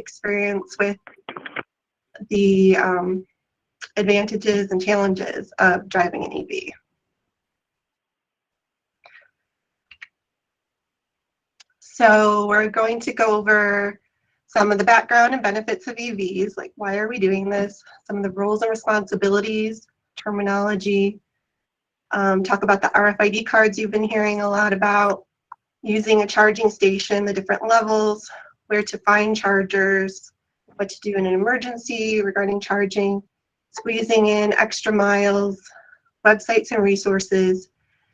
experience with the advantages and challenges of driving an EV. So we're going to go over some of the background and benefits of EVs, like why are we doing this, some of the roles and responsibilities, terminology, talk about the RFID cards you've been hearing a lot about, using a charging station, the different levels, where to find chargers, what to do in an emergency regarding charging, squeezing in extra miles, websites and resources.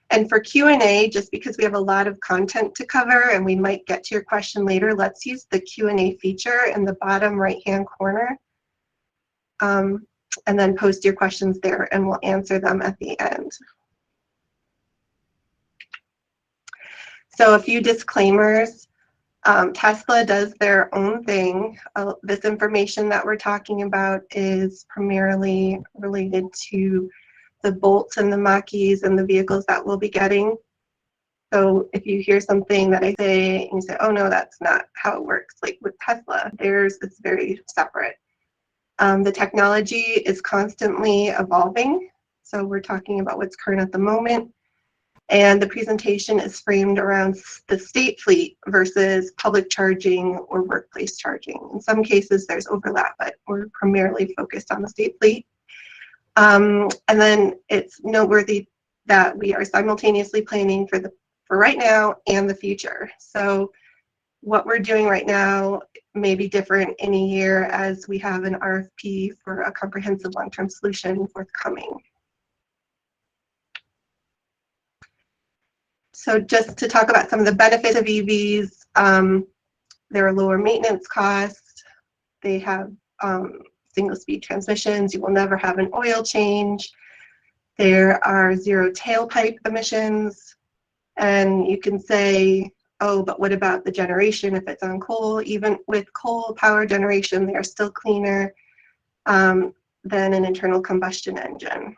And for Q&A, just because we have a lot of content to cover and we might get to your question later, let's use the Q&A feature in the bottom right-hand corner. And then post your questions there and we'll answer them at the end. So a few disclaimers. Tesla does their own thing. This information that we're talking about is primarily related to the Bolts and the Mach-E's and the vehicles that we'll be getting. So if you hear something that I say and you say, oh no, that's not how it works, like with Tesla, theirs is very separate. The technology is constantly evolving. So we're talking about what's current at the moment. And the presentation is framed around the state fleet versus public charging or workplace charging. In some cases, there's overlap, but we're primarily focused on the state fleet. And then it's noteworthy that we are simultaneously planning for right now and the future. So what we're doing right now may be different in a year as we have an RFP for a comprehensive long-term solution forthcoming. So just to talk about some of the benefits of EVs, there are lower maintenance costs. They have single-speed transmissions. You will never have an oil change. There are zero tailpipe emissions. And you can say, oh, but what about the generation if it's on coal? Even with coal power generation, they are still cleaner than an internal combustion engine.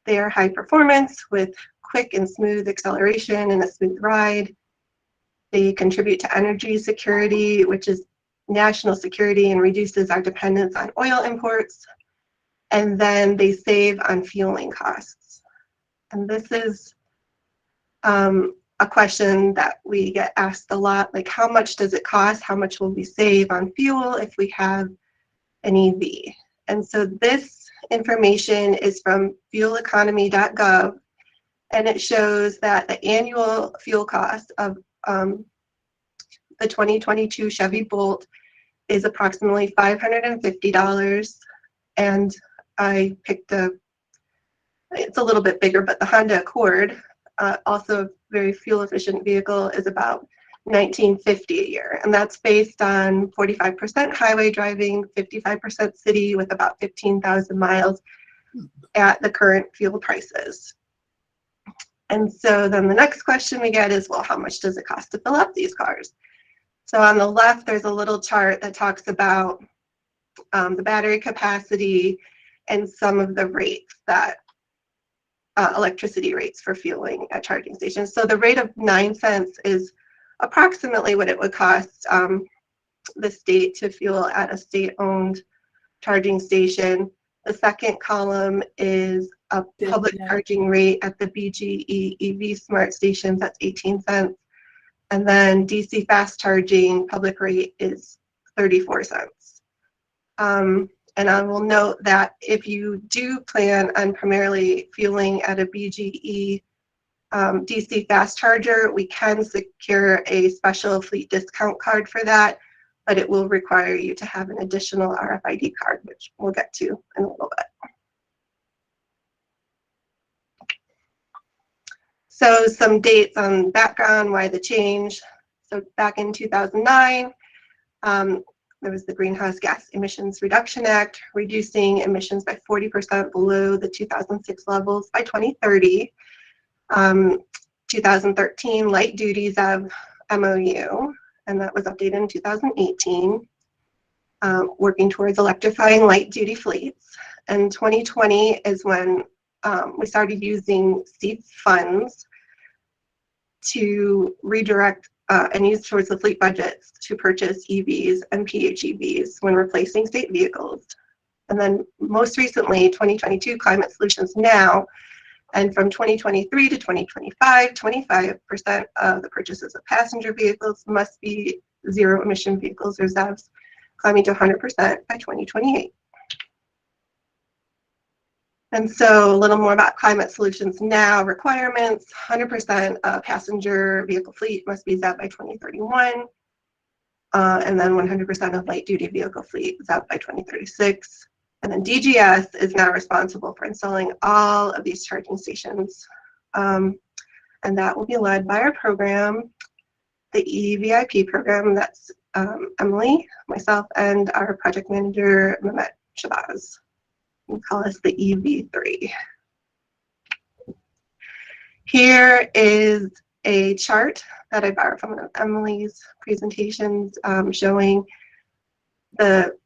They are high performance with quick and smooth acceleration and a smooth ride. They contribute to energy security, which is national security, and reduces our dependence on oil imports. And then they save on fueling costs. And this is a question that we get asked a lot, like how much does it cost? How much will we save on fuel if we have an EV? And so this information is from fueleconomy.gov, and it shows that the annual fuel cost of the 2022 Chevy Bolt is approximately $550. And I picked it's a little bit bigger, but the Honda Accord, also a very fuel efficient vehicle, is about $1,950 a year. And that's based on 45% highway driving, 55% city with about 15,000 miles at the current fuel prices. And so then the next question we get is, well, how much does it cost to fill up these cars? So on the left, there's a little chart that talks about the battery capacity and some of the rates that electricity rates for fueling at charging stations. So the rate of 9 cents is approximately what it would cost the state to fuel at a state-owned charging station. The second column is a public charging rate at the BGE EV Smart stations, that's 18 cents. And then DC fast charging public rate is 34 cents. And I will note that if you do plan on primarily fueling at a BGE DC fast charger, we can secure a special fleet discount card for that, but it will require you to have an additional RFID card, which we'll get to in a little bit. So some dates on background, why the change. So back in 2009, there was the Greenhouse Gas Emissions Reduction Act, reducing emissions by 40% below the 2006 levels by 2030. 2013, light duties of MOU, and that was updated in 2018, working towards electrifying light duty fleets. And 2020 is when we started using SEEP funds to redirect and used towards the fleet budgets to purchase EVs and PHEVs when replacing state vehicles. And then most recently, 2022 Climate Solutions Now, and from 2023 to 2025, 25% of the purchases of passenger vehicles must be zero emission vehicles or ZEVs, climbing to 100% by 2028. And so a little more about Climate Solutions Now requirements: 100% of passenger vehicle fleet must be ZEV by 2031, and then 100% of light duty vehicle fleet ZEV by 2036. And then DGS is now responsible for installing all of these charging stations. And that will be led by our program, the EVIP program. That's Emily, myself, and our project manager, Mehmet Shabazz. We call us the EV3. Here is a chart that I borrowed from one of Emily's presentations showing the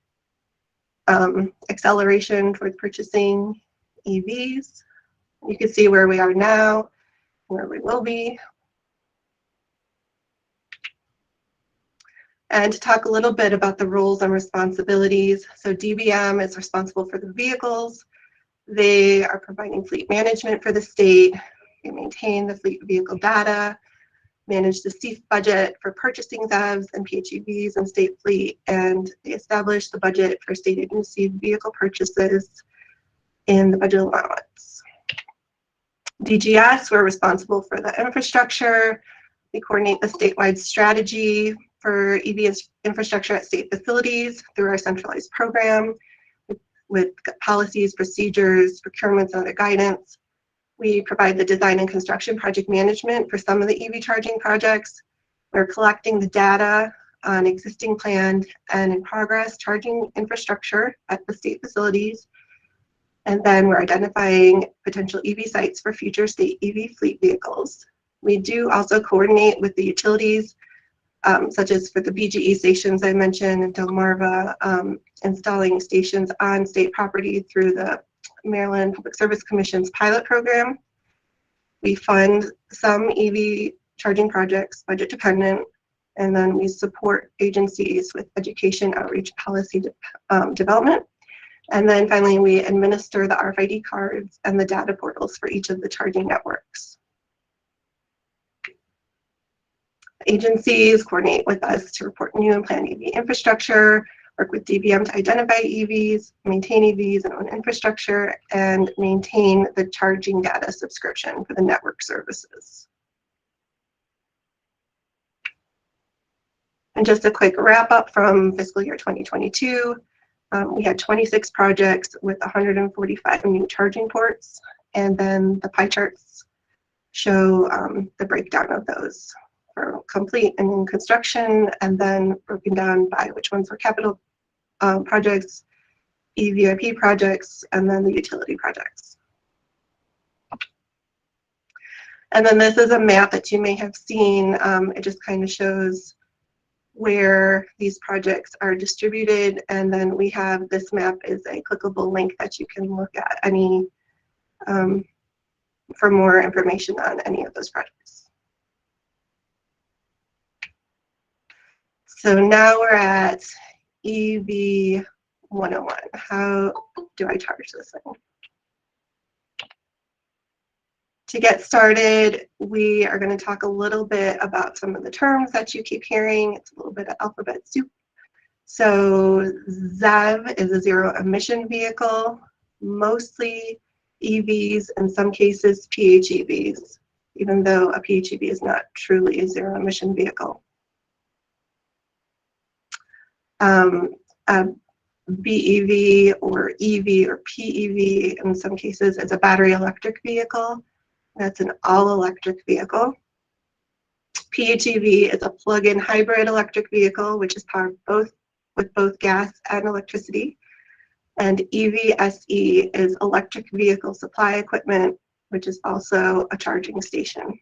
acceleration towards purchasing EVs. You can see where we are now, where we will be. And to talk a little bit about the roles and responsibilities. So DBM is responsible for the vehicles. They are providing fleet management for the state. They maintain the fleet vehicle data, manage the STEEF budget for purchasing ZEVs and PHEVs and state fleet, and they establish the budget for state agency vehicle purchases in the budget allowance. DGS, we're responsible for the infrastructure. We coordinate the statewide strategy for EV infrastructure at state facilities through our centralized program with policies, procedures, procurements, and other guidance. We provide the design and construction project management for some of the EV charging projects. We're collecting the data on existing planned and in progress charging infrastructure at the state facilities. And then we're identifying potential EV sites for future state EV fleet vehicles. We do also coordinate with the utilities, such as for the BGE stations I mentioned in Delmarva, installing stations on state property through the Maryland Public Service Commission's pilot program. We fund some EV charging projects, budget dependent, and then we support agencies with education, outreach, policy development. And then finally, we administer the RFID cards and the data portals for each of the charging networks. Agencies coordinate with us to report new and planned EV infrastructure, work with DBM to identify EVs, maintain EVs and own infrastructure, and maintain the charging data subscription for the network services. And just a quick wrap up from fiscal year 2022. We had 26 projects with 145 new charging ports, and then the pie charts show the breakdown of those for complete and in construction, and then broken down by which ones were capital projects, EVIP projects, and then the utility projects. And then this is a map that you may have seen. It just kind of shows where these projects are distributed, and then we have this map is a clickable link that you can look at any for more information on any of those projects. So now we're at EV 101. How do I charge this thing? To get started, we are going to talk a little bit about some of the terms that you keep hearing. It's a little bit of alphabet soup. So ZEV is a zero emission vehicle, mostly EVs, in some cases PHEVs, even though a PHEV is not truly a zero emission vehicle. A BEV or EV or PEV in some cases is a battery electric vehicle. That's an all-electric vehicle. PHEV is a plug-in hybrid electric vehicle, which is powered with both gas and electricity. And EVSE is electric vehicle supply equipment, which is also a charging station.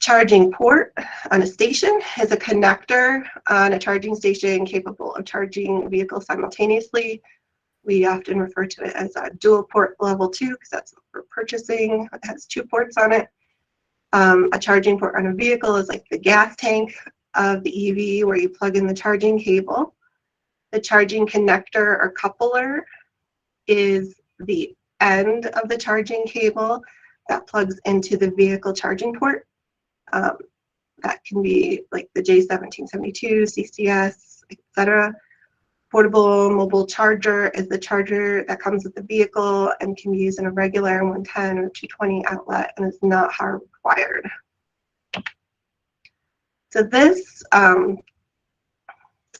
Charging port on a station is a connector on a charging station capable of charging vehicles simultaneously. We often refer to it as a dual port level 2 because that's what we're purchasing. It has 2 ports on it. A charging port on a vehicle is like the gas tank of the EV where you plug in the charging cable. The charging connector or coupler is the end of the charging cable that plugs into the vehicle charging port. That can be like the J1772, CCS, etc. Portable mobile charger is the charger that comes with the vehicle and can be used in a regular 110 or 220 outlet and is not hardwired. So this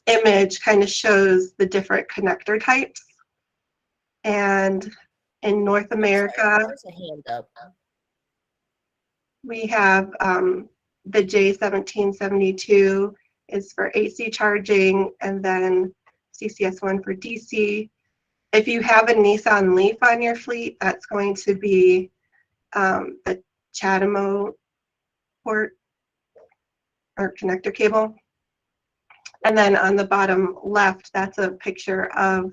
image kind of shows the different connector types. And in North America, there's a hand up. We have the J1772 is for AC charging, and then CCS1 for DC. If you have a Nissan Leaf on your fleet, that's going to be the CHAdeMO port or connector cable. And then on the bottom left, that's a picture of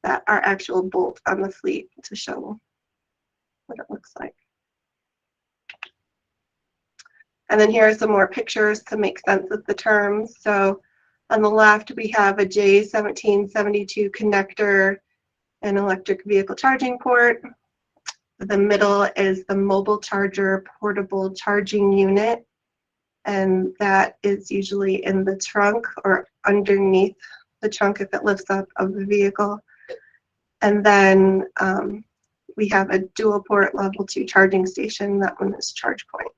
our actual bolt on the fleet to show what it looks like. And then here are some more pictures to make sense of the terms. So on the left, we have a J1772 connector and electric vehicle charging port. The middle is the mobile charger portable charging unit, and that is usually in the trunk or underneath the trunk if it lifts up of the vehicle. And then we have a dual port level 2 charging station. That one is ChargePoint.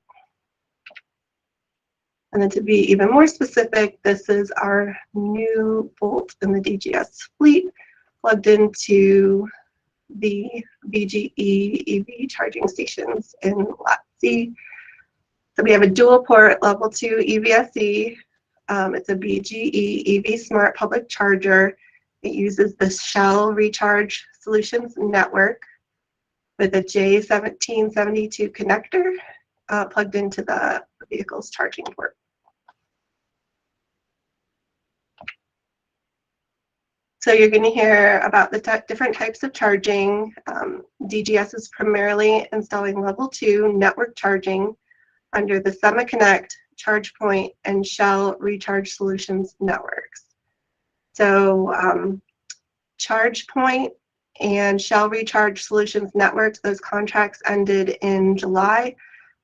And then to be even more specific, this is our new Bolt in the DGS fleet plugged into the BGE EV charging stations in Lot C. So we have a dual port level 2 EVSE. It's a BGE EV Smart Public Charger. It uses the Shell Recharge Solutions Network with a J1772 connector plugged into the vehicle's charging port. So you're going to hear about the different types of charging. DGS is primarily installing level 2 network charging under the SemaConnect, ChargePoint, and Shell Recharge Solutions networks. So ChargePoint and Shell Recharge Solutions networks, those contracts ended in July.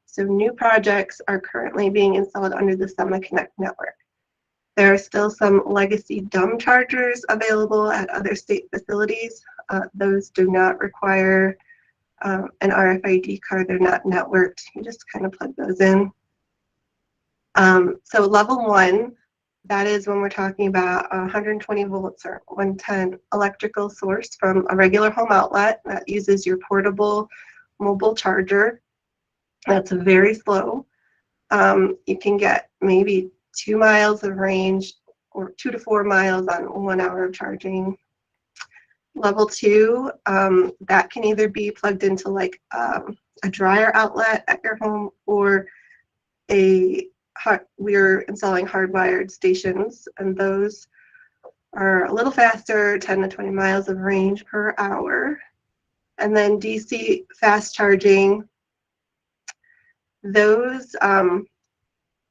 So new projects are currently being installed under the SemaConnect network. There are still some legacy dumb chargers available at other state facilities. Those do not require an RFID card. They're not networked. You just kind of plug those in. So level 1, that is when we're talking about 120 volts or 110 electrical source from a regular home outlet that uses your portable mobile charger. That's very slow. You can get maybe 2 miles of range or 2 to 4 miles on 1 hour of charging. Level 2, that can either be plugged into like a dryer outlet at your home, or we're installing hardwired stations, and those are a little faster, 10 to 20 miles of range per hour. And then DC fast charging, those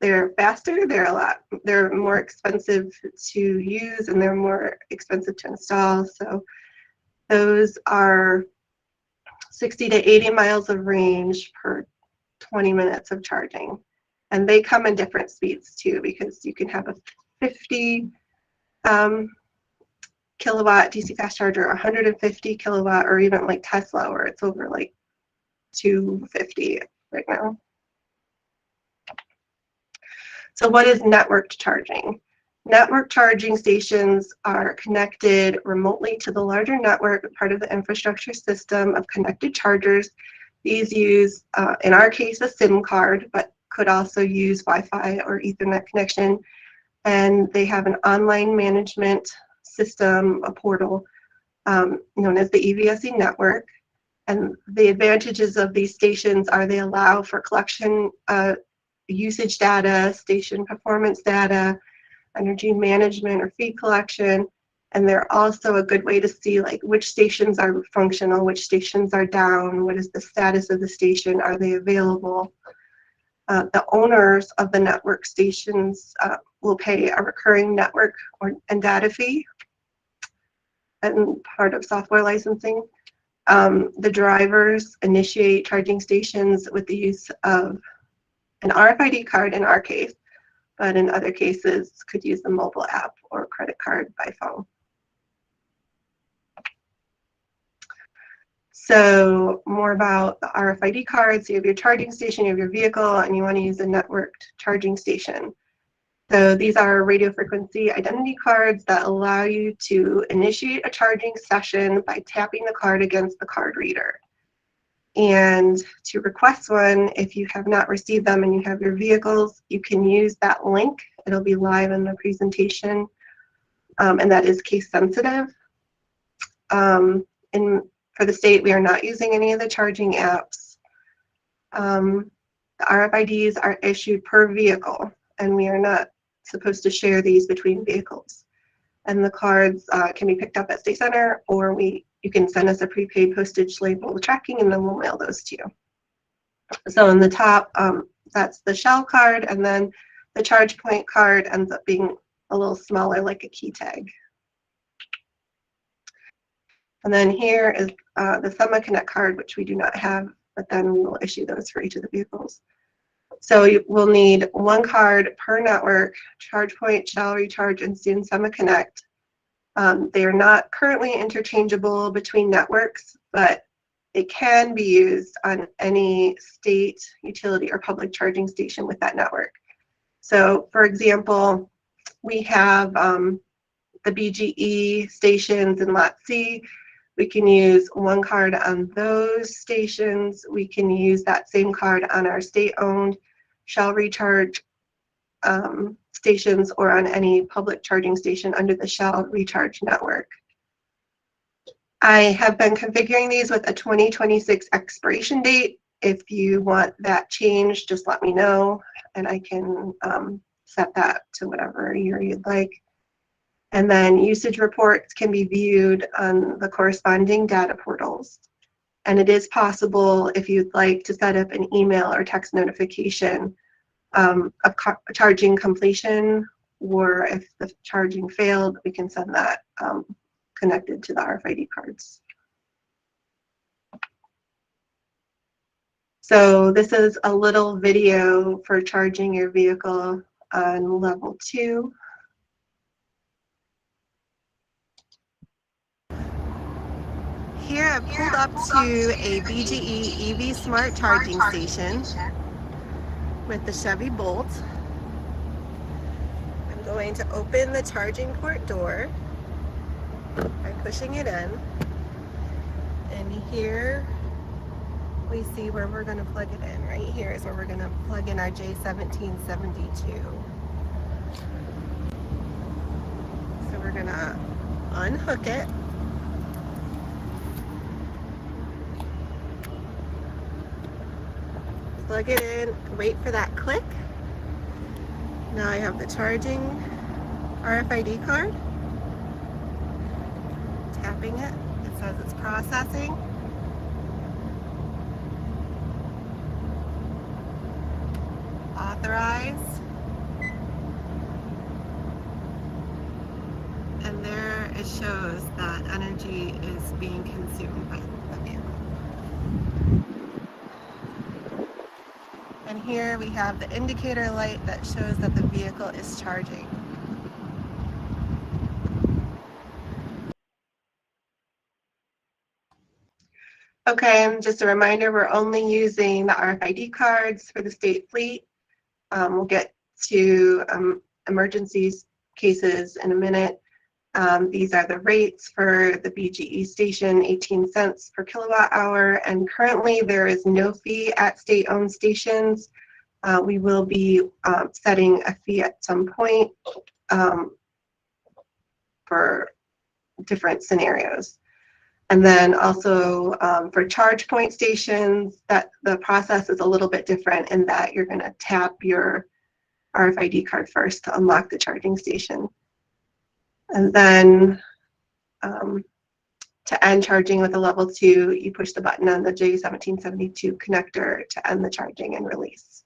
they're faster, they're more expensive to use, and they're more expensive to install. So those are 60 to 80 miles of range per 20 minutes of charging. And they come in different speeds too, because you can have a 50 kilowatt DC fast charger, 150 kilowatt, or even like Tesla, where it's over like 250 right now. So what is networked charging? Network charging stations are connected remotely to the larger network, part of the infrastructure system of connected chargers. These use, in our case, a SIM card, but could also use Wi-Fi or Ethernet connection. And they have an online management system, a portal, known as the EVSE network. And the advantages of these stations are they allow for collection usage data, station performance data, energy management or feed collection, And they're also a good way to see like which stations are functional, which stations are down, what is the status of the station, are they available. The owners of the network stations will pay a recurring network and data fee and part of software licensing. The drivers initiate charging stations with the use of an RFID card in our case, but in other cases could use the mobile app or credit card by phone. So more about the RFID cards. You have your charging station, you have your vehicle, and you want to use a networked charging station. So these are radio frequency identity cards that allow you to initiate a charging session by tapping the card against the card reader. And to request one, if you have not received them and you have your vehicles, you can use that link. It'll be live in the presentation, and that is case sensitive. For the state, we are not using any of the charging apps. The RFIDs are issued per vehicle, and we are not supposed to share these between vehicles. And the cards can be picked up at State Center, or you can send us a prepaid postage label tracking, and then we'll mail those to you. So on the top, that's the Shell card, and then the charge point card ends up being a little smaller, like a key tag. And then here is the SemaConnect card, which we do not have, but then we will issue those for each of the vehicles. So you will need one card per network, ChargePoint, Shell Recharge, and soon SemaConnect. They are not currently interchangeable between networks, but they can be used on any state, utility, or public charging station with that network. So for example, we have the BGE stations in Lot C. We can use one card on those stations. We can use that same card on our state-owned Shell Recharge stations or on any public charging station under the Shell Recharge network. I have been configuring these with a 2026 expiration date. If you want that changed, just let me know and I can set that to whatever year you'd like. And then usage reports can be viewed on the corresponding data portals. And it is possible, if you'd like, to set up an email or text notification of charging completion, or if the charging failed, we can send that connected to the RFID cards. So this is a little video for charging your vehicle on level 2. Here I've pulled up to a BGE EV Smart Charging Station with the Chevy Bolt. I'm going to open the charging port door by pushing it in. And here we see where we're going to plug it in. Right here is where we're going to plug in our J1772. So we're going to unhook it. Plug it in, wait for that click. Now I have the charging RFID card. Tapping it, it says it's processing. Authorize. And there it shows that energy is being consumed by the vehicle. And here we have the indicator light that shows that the vehicle is charging. Okay, and just a reminder, we're only using the RFID cards for the state fleet. We'll get to emergencies cases in a minute. These are the rates for the BGE station, 18 cents per kilowatt hour, and currently there is no fee at state-owned stations. We will be setting a fee at some point for different scenarios. And then also for charge point stations, that the process is a little bit different in that you're going to tap your RFID card first to unlock the charging station. And then To end charging with a level 2, you push the button on the J1772 connector to end the charging and release.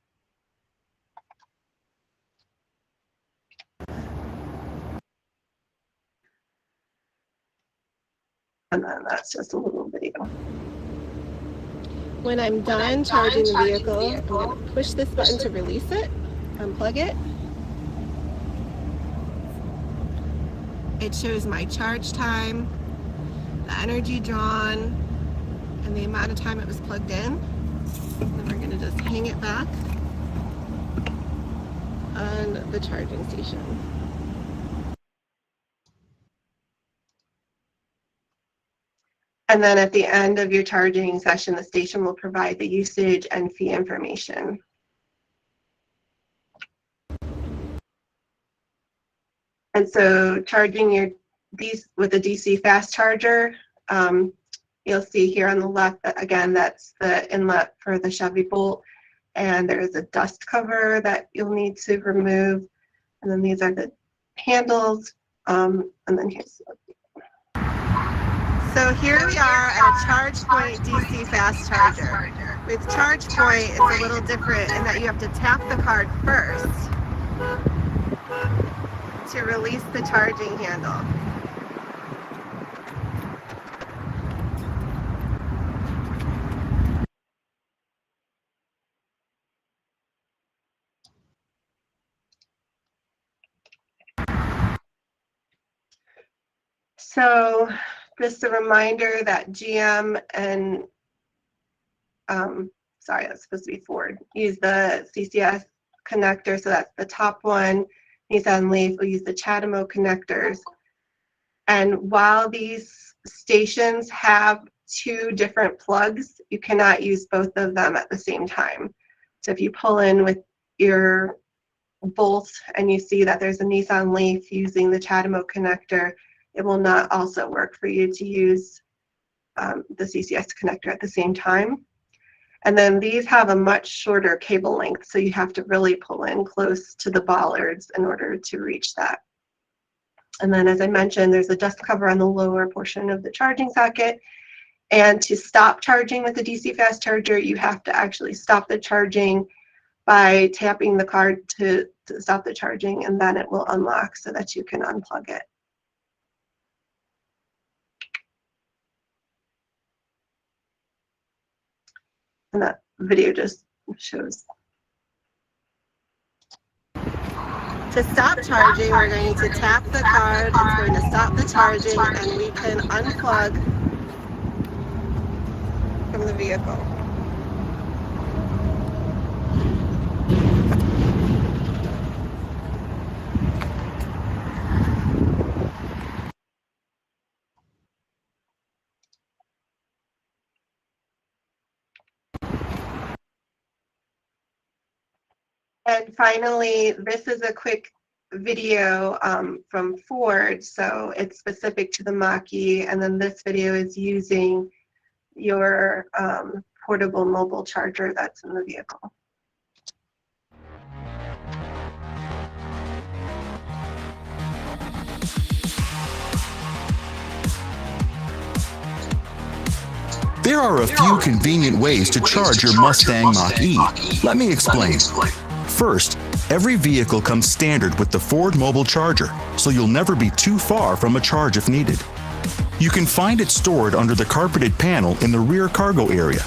And then that's just a little video. When I'm done charging the vehicle, I'm going to push this button to release it, unplug it. It shows my charge time, the energy drawn, and the amount of time it was plugged in. Then we're going to just hang it back on the charging station. And then at the end of your charging session, the station will provide the usage and fee information. And so charging your with a DC fast charger, you'll see here on the left that, again, that's the inlet for the Chevy Bolt, and there's a dust cover that you'll need to remove. And then these are the handles, and then here's. So here we are at a ChargePoint DC fast charger. With ChargePoint, it's a little different in that you have to tap the card first to release the charging handle. So just a reminder that GM and, sorry, that's supposed to be Ford, use the CCS connector, so that's the top one. Nissan Leaf will use the CHAdeMO connectors. And while these stations have 2 different plugs, you cannot use both of them at the same time. So if you pull in with your Bolt and you see that there's a Nissan Leaf using the CHAdeMO connector, it will not also work for you to use the CCS connector at the same time. And then these have a much shorter cable length, so you have to really pull in close to the bollards in order to reach that. And then, as I mentioned, there's a dust cover on the lower portion of the charging socket. And to stop charging with the DC fast charger, you have to actually stop the charging by tapping the card to stop the charging, and then it will unlock so that you can unplug it. And that video just shows. To stop charging, we're going to tap the card. It's going to stop the charging, and we can unplug from the vehicle. And finally, this is a quick video from Ford, so it's specific to the Mach-E, and then this video is using your portable mobile charger that's in the vehicle. There are a few convenient ways to charge your Mustang Mach-E. Let me explain. First, every vehicle comes standard with the Ford mobile charger, so you'll never be too far from a charge if needed. You can find it stored under the carpeted panel in the rear cargo area.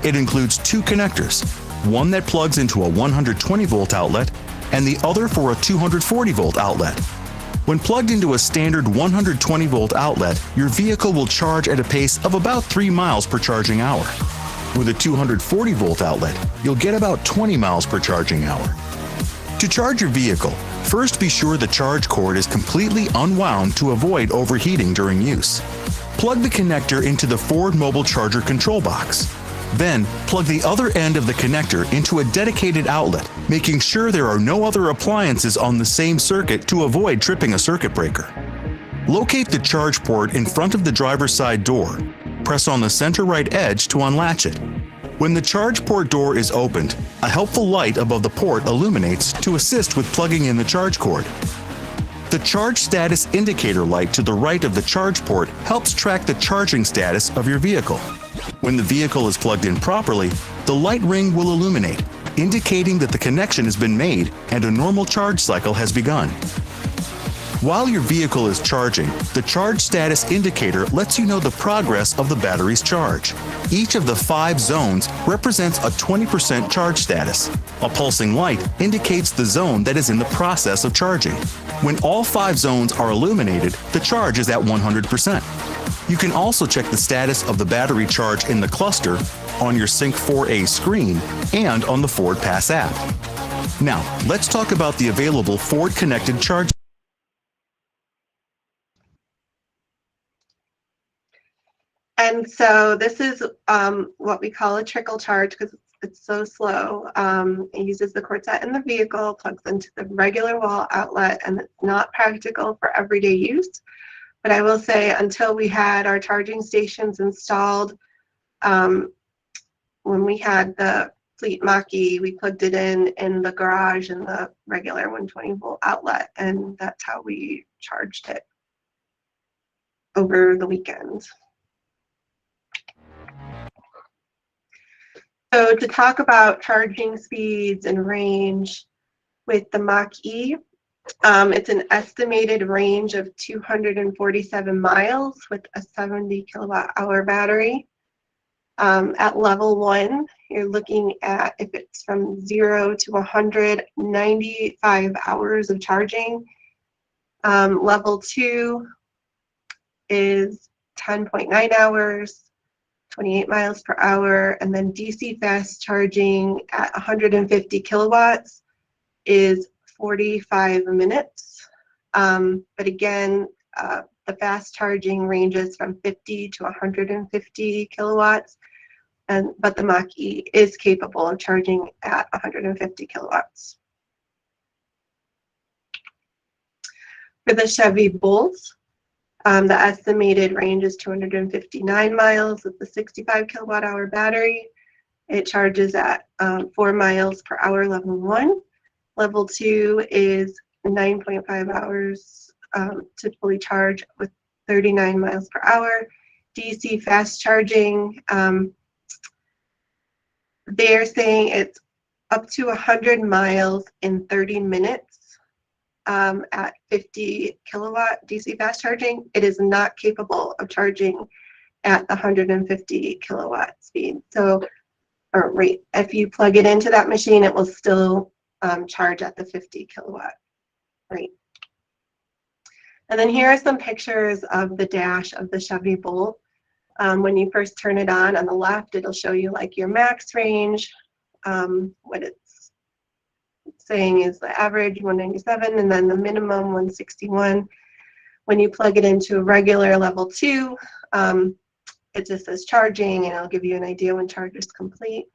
It includes 2 connectors, one that plugs into a 120-volt outlet and the other for a 240-volt outlet. When plugged into a standard 120-volt outlet, your vehicle will charge at a pace of about 3 miles per charging hour. With a 240-volt outlet, you'll get about 20 miles per charging hour. To charge your vehicle, first be sure the charge cord is completely unwound to avoid overheating during use. Plug the connector into the Ford mobile charger control box. Then, plug the other end of the connector into a dedicated outlet, making sure there are no other appliances on the same circuit to avoid tripping a circuit breaker. Locate the charge port in front of the driver's side door. Press on the center right edge to unlatch it. When the charge port door is opened, a helpful light above the port illuminates to assist with plugging in the charge cord. The charge status indicator light to the right of the charge port helps track the charging status of your vehicle. When the vehicle is plugged in properly, the light ring will illuminate, indicating that the connection has been made and a normal charge cycle has begun. While your vehicle is charging, the charge status indicator lets you know the progress of the battery's charge. Each of the 5 zones represents a 20% charge status. A pulsing light indicates the zone that is in the process of charging. When all 5 zones are illuminated, the charge is at 100%. You can also check the status of the battery charge in the cluster, on your Sync 4A screen, and on the Ford Pass app. Now, let's talk about the available Ford connected charge. And so this is what we call a trickle charge because it's so slow. It uses the cord set in the vehicle, plugs into the regular wall outlet, and it's not practical for everyday use. But I will say until we had our charging stations installed, when we had the Fleet Mach-E, we plugged it in the garage in the regular 120-volt outlet, and that's how we charged it over the weekend. So to talk about charging speeds and range with the Mach-E, it's an estimated range of 247 miles with a 70 kilowatt hour battery. At level 1, you're looking at, if it's from 0 to 100, 95 hours of charging. Level 2 is 10.9 hours. 28 miles per hour, and then DC fast charging at 150 kilowatts is 45 minutes. But again, the fast charging ranges from 50 to 150 kilowatts, but the Mach-E is capable of charging at 150 kilowatts. For the Chevy Bolt, the estimated range is 259 miles with the 65 kilowatt hour battery. It charges at 4 miles per hour, level 1. Level 2 is 9.5 hours to fully charge with 39 miles per hour. DC fast charging, they're saying it's up to 100 miles in 30 minutes. At 50 kilowatt DC fast charging, it is not capable of charging at the 150 kilowatt speed. So, or rate, if you plug it into that machine, it will still charge at the 50 kilowatt rate. And then here are some pictures of the dash of the Chevy Bolt. When you first turn it on the left, it'll show you like your max range, what it's saying is the average 197, and then the minimum 161. When you plug it into a regular level 2, it just says charging, and it'll give you an idea when charge is complete.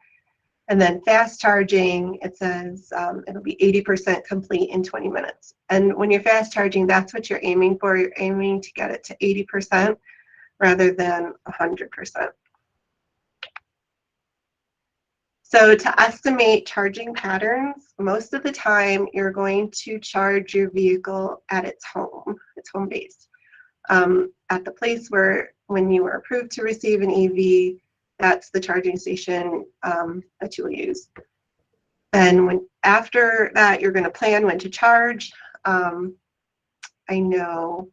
And then fast charging, it says it'll be 80% complete in 20 minutes. And when you're fast charging, that's what you're aiming for. You're aiming to get it to 80% rather than 100%. So to estimate charging patterns, most of the time you're going to charge your vehicle at its home base. At the place where, when you were approved to receive an EV, that's the charging station that you will use. And after that, you're going to plan when to charge. I know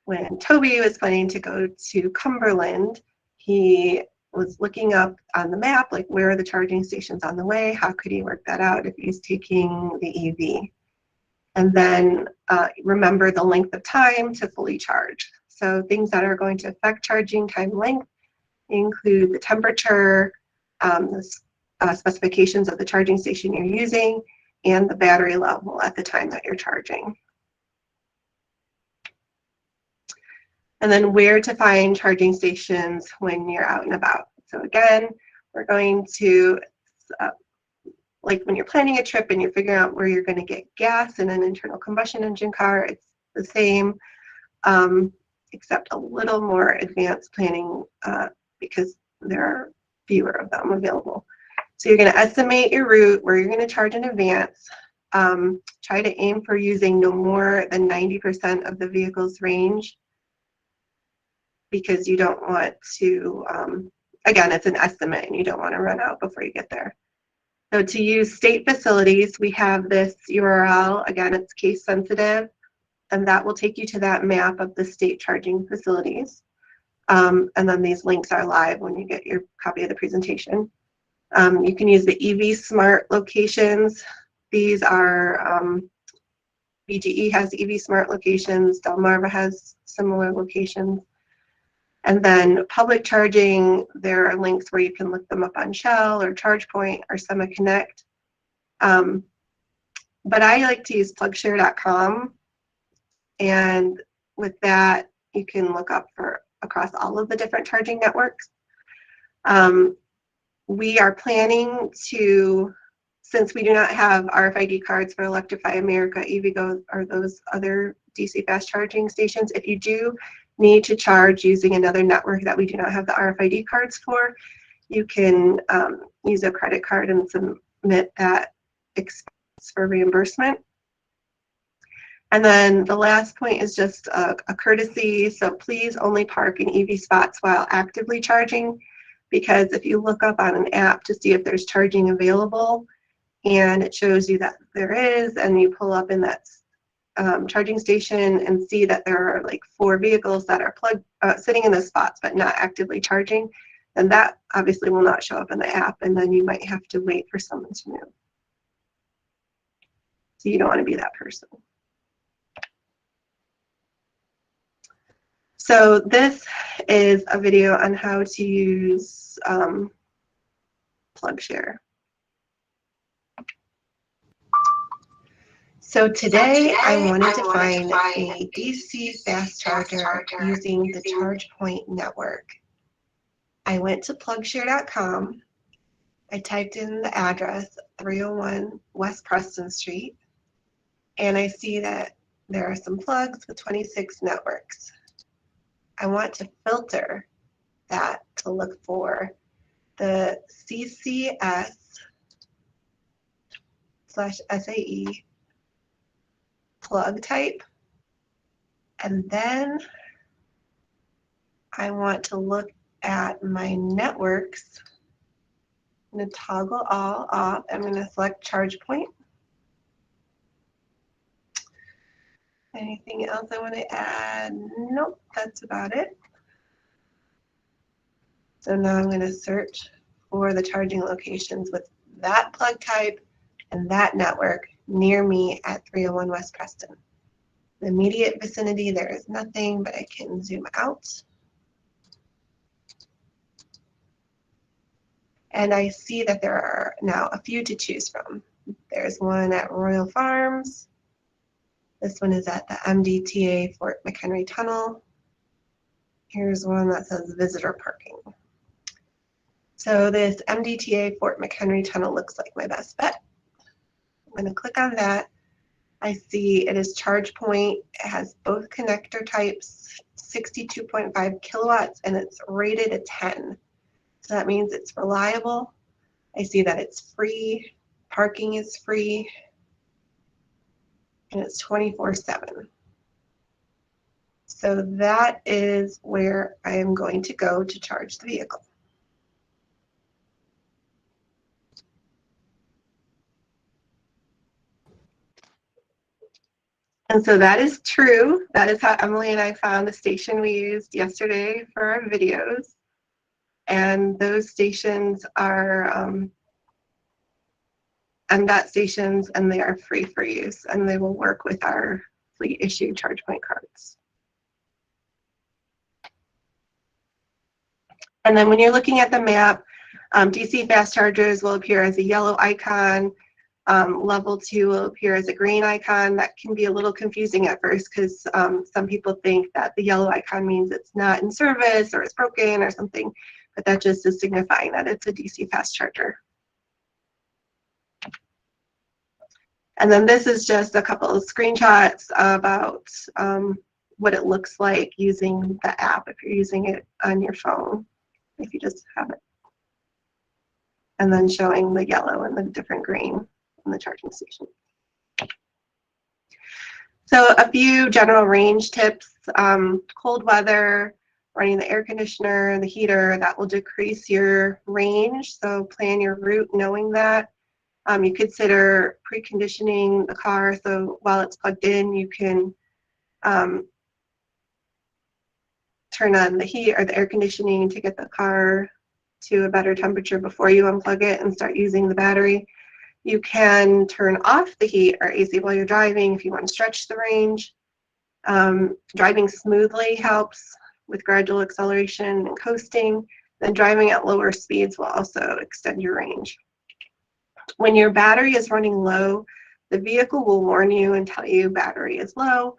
when Toby was planning to go to Cumberland, he was looking up on the map, like where are the charging stations on the way? How could he work that out if he's taking the EV? And then remember the length of time to fully charge. So things that are going to affect charging time length include the temperature, the specifications of the charging station you're using, and the battery level at the time that you're charging. And then where to find charging stations when you're out and about. So again, we're going to, like when you're planning a trip and you're figuring out where you're going to get gas in an internal combustion engine car, it's the same, except a little more advanced planning because there are fewer of them available. So you're going to estimate your route, where you're going to charge in advance. try to aim for using no more than 90% of the vehicle's range, because you don't want to, again, it's an estimate and you don't want to run out before you get there. So to use state facilities, we have this URL. Again, it's case sensitive, and that will take you to that map of the state charging facilities. And then these links are live when you get your copy of the presentation. You can use the EV Smart locations. These are, BGE has EV Smart locations, Delmarva has similar locations. And then public charging, there are links where you can look them up on Shell or ChargePoint or SemaConnect. But I like to use plugshare.com, and with that, you can look up for across all of the different charging networks. We are planning to, since we do not have RFID cards for Electrify America, EVgo, or those other DC fast charging stations, if you do need to charge using another network that we do not have the RFID cards for, you can use a credit card and submit that expense for reimbursement. And then the last point is just a courtesy. So please only park in EV spots while actively charging, because if you look up on an app to see if there's charging available and it shows you that there is, and you pull up in that charging station and see that there are like 4 vehicles that are plugged, sitting in those spots but not actively charging, then that obviously will not show up in the app, and then you might have to wait for someone to move. So you don't want to be that person. So this is a video on how to use PlugShare. So today I wanted to find a DC fast charger using the ChargePoint network. I went to plugshare.com. I typed in the address, 301 West Preston Street, and I see that there are some plugs with 26 networks. I want to filter that to look for the CCS/SAE plug type, and then I want to look at my networks. I'm going to toggle all off. I'm going to select ChargePoint. Anything else I want to add? Nope, that's about it. So now I'm going to search for the charging locations with that plug type and that network near me at 301 West Preston. The immediate vicinity, there is nothing, but I can zoom out. And I see that there are now a few to choose from. There's one at Royal Farms. This one is at the MDTA Fort McHenry Tunnel. Here's one that says visitor parking. So this MDTA Fort McHenry Tunnel looks like my best bet. I'm going to click on that. I see it is ChargePoint. It has both connector types, 62.5 kilowatts, and it's rated a 10. So that means it's reliable. I see that it's free. Parking is free. And it's 24/7. So that is where I am going to go to charge the vehicle. And so that is true. That is how Emily and I found the station we used yesterday for our videos. And those stations are MDOT stations, and they are free for use, and they will work with our fleet issued ChargePoint cards. And then when you're looking at the map, DC fast chargers will appear as a yellow icon. Level 2 will appear as a green icon. That can be a little confusing at first because some people think that the yellow icon means it's not in service or it's broken or something, but that just is signifying that it's a DC fast charger. And then this is just a couple of screenshots about what it looks like using the app if you're using it on your phone, if you just have it. And then showing the yellow and the different green in the charging station. So a few general range tips, cold weather, running the air conditioner and the heater, that will decrease your range. So plan your route knowing that. You consider preconditioning the car, so while it's plugged in, you can turn on the heat or the air conditioning to get the car to a better temperature before you unplug it and start using the battery. You can turn off the heat or AC while you're driving if you want to stretch the range. Driving smoothly helps with gradual acceleration and coasting. Then driving at lower speeds will also extend your range. When your battery is running low, the vehicle will warn you and tell you battery is low.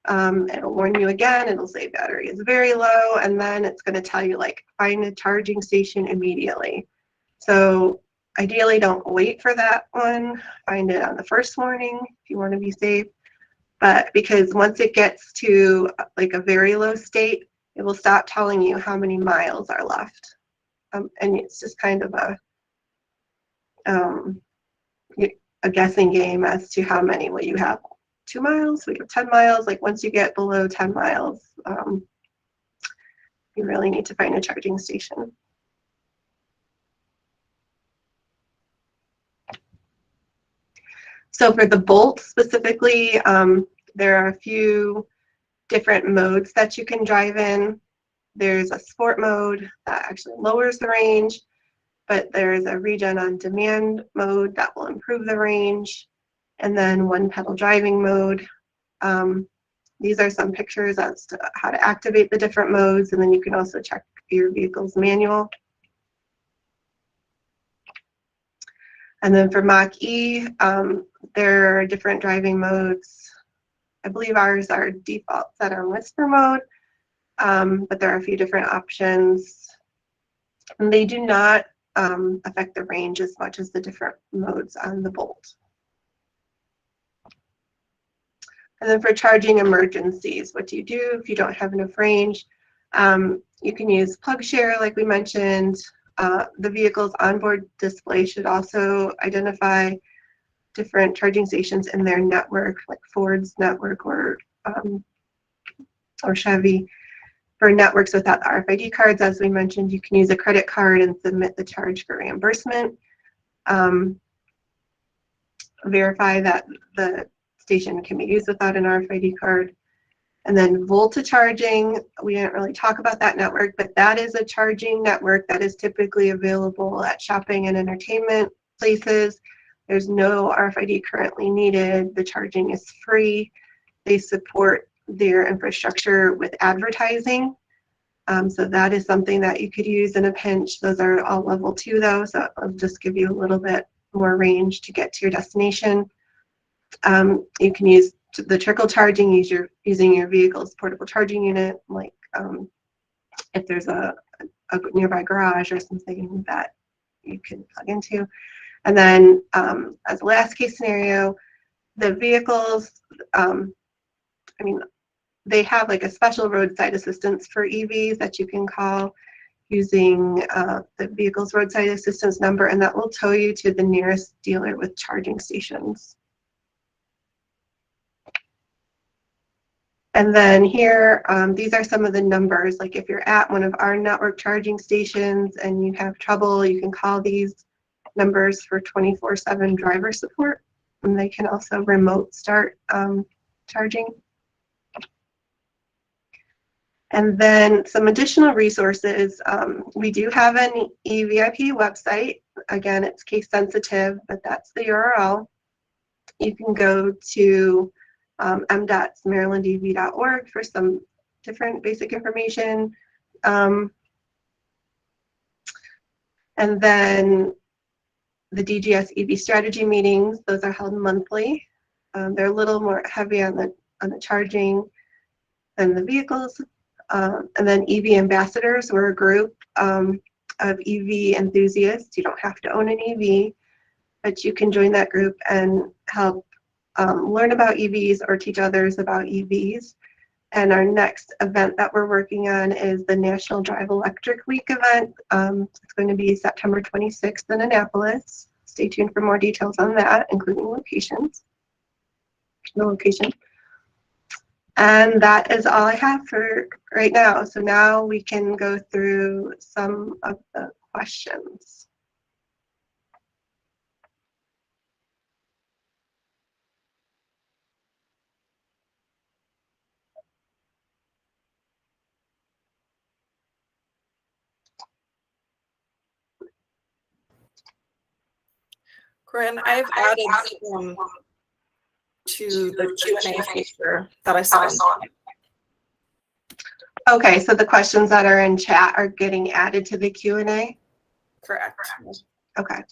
It'll warn you again, it'll say battery is very low, and then it's going to tell you, like, find a charging station immediately. So ideally, don't wait for that one. Find it on the first warning if you want to be safe. But because once it gets to like a very low state, it will stop telling you how many miles are left. And it's just kind of a guessing game as to how many will you have. 2 miles, we have 10 miles. Like once you get below 10 miles, you really need to find a charging station. So for the Bolt specifically, there are a few different modes that you can drive in. There's a sport mode that actually lowers the range, but there's a regen on demand mode that will improve the range, and then one pedal driving mode. These are some pictures as to how to activate the different modes, and then you can also check your vehicle's manual. And then for Mach-E, there are different driving modes. I believe ours are default set on whisper mode, but there are a few different options. And they do not affect the range as much as the different modes on the Bolt. And then for charging emergencies, what do you do if you don't have enough range? You can use plug share, like we mentioned. The vehicle's onboard display should also identify different charging stations in their network, like Ford's network or Chevy. For networks without the RFID cards, as we mentioned, you can use a credit card and submit the charge for reimbursement. Verify that the station can be used without an RFID card. And then Volta charging, we didn't really talk about that network, but that is a charging network that is typically available at shopping and entertainment places. There's no RFID currently needed. The charging is free. They support their infrastructure with advertising. So that is something that you could use in a pinch. Those are all level 2 though, so it'll just give you a little bit more range to get to your destination. You can use the trickle charging, using your vehicle's portable charging unit, like if there's a nearby garage or something that you can plug into. And then as a last case scenario, the vehicles, I mean, they have like a special roadside assistance for EVs that you can call using the vehicle's roadside assistance number, and that will tow you to the nearest dealer with charging stations. And then here, these are some of the numbers. Like if you're at one of our network charging stations and you have trouble, you can call these numbers for 24/7 driver support, and they can also remote start charging. And then some additional resources. We do have an eVIP website. Again, it's case sensitive, but that's the URL. You can go to m.marylandev.org for some different basic information. And then the DGS EV strategy meetings, those are held monthly. They're a little more heavy on the charging than the vehicles. And then EV ambassadors, we're a group of EV enthusiasts. You don't have to own an EV, but you can join that group and help learn about EVs or teach others about EVs. And our next event that we're working on is the National Drive Electric Week event. It's going to be September 26th in Annapolis. Stay tuned for more details on that, including locations. The location. And that is all I have for right now. So now we can go through some of the questions. Corinne, I've added some to the Q&A feature that I saw. Okay, so the questions that are in chat are getting added to the Q&A? Correct. Okay.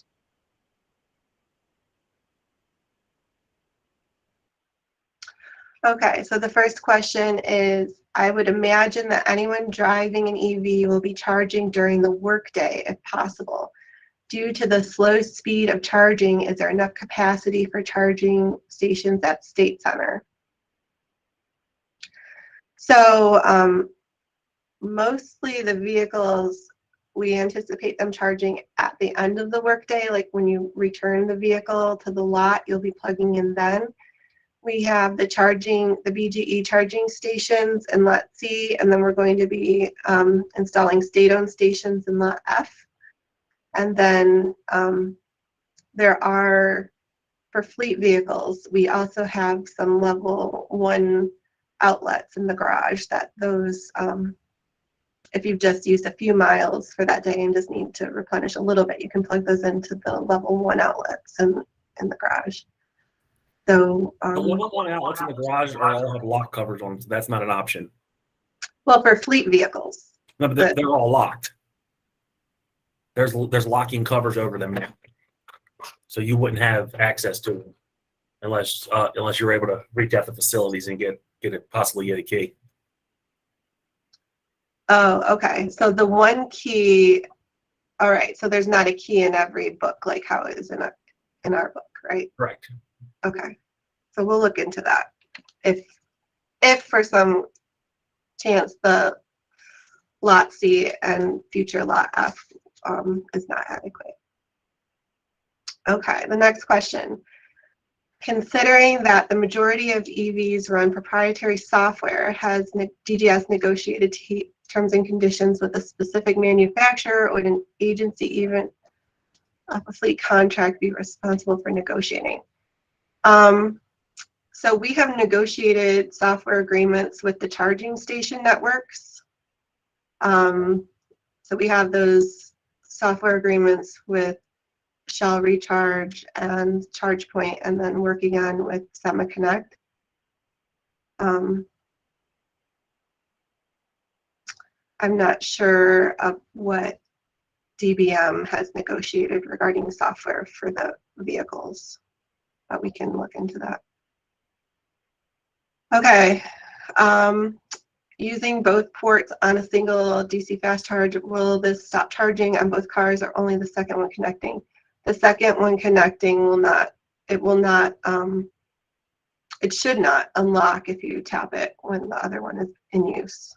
Okay, so the first question is, I would imagine that anyone driving an EV will be charging during the workday if possible. Due to the slow speed of charging, is there enough capacity for charging stations at State Center? So mostly the vehicles, we anticipate them charging at the end of the workday, like when you return the vehicle to the lot, you'll be plugging in then. We have the BGE charging stations in Lot C, and then we're going to be installing state-owned stations in Lot F. And then there are, for fleet vehicles, we also have some level 1 outlets in the garage that those, if you've just used a few miles for that day and just need to replenish a little bit, you can plug those into the level 1 outlets in the garage. So, the level 1 outlets in the garage are all have lock covers on them, so that's not an option. well, for fleet vehicles. No, but they're all locked. There's locking covers over them now, so you wouldn't have access to them unless you're able to reach out to facilities and possibly get a key. Oh, okay. So the one key, all right. So there's not a key in every book like how it is in our book, right? Correct. Okay. So we'll look into that. If for some chance the Lot C and future Lot F is not adequate. Okay, the next question. Considering that the majority of EVs run proprietary software, has DGS negotiated terms and conditions with a specific manufacturer or an agency, even of a fleet contract, be responsible for negotiating? So we have negotiated software agreements with the charging station networks. So we have those software agreements with Shell Recharge and ChargePoint, and then working on with SemaConnect. I'm not sure of what DBM has negotiated regarding software for the vehicles, but we can look into that. Okay. Using both ports on a single DC fast charge, will this stop charging on both cars or only the second one connecting? The second one connecting will not, it should not unlock if you tap it when the other one is in use.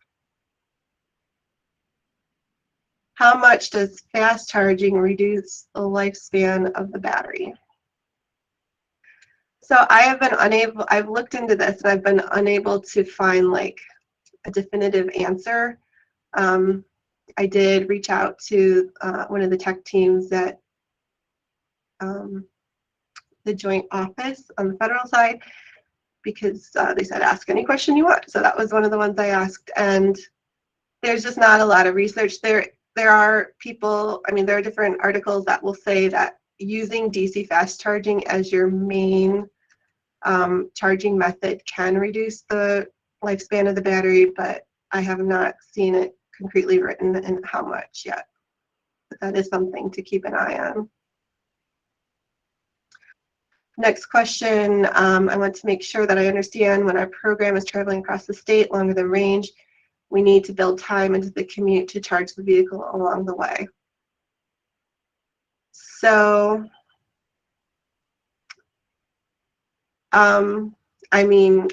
How much does fast charging reduce the lifespan of the battery? So I've looked into this and I've been unable to find like a definitive answer. I did reach out to one of the tech teams at the joint office on the federal side, because they said ask any question you want. So that was one of the ones I asked, and there's just not a lot of research there. There are people, I mean, there are different articles that will say that using DC fast charging as your main charging method can reduce the lifespan of the battery, but I have not seen it concretely written in how much yet. But that is something to keep an eye on. Next question, I want to make sure that I understand when our program is traveling across the state longer than range, we need to build time into the commute to charge the vehicle along the way. So, I mean,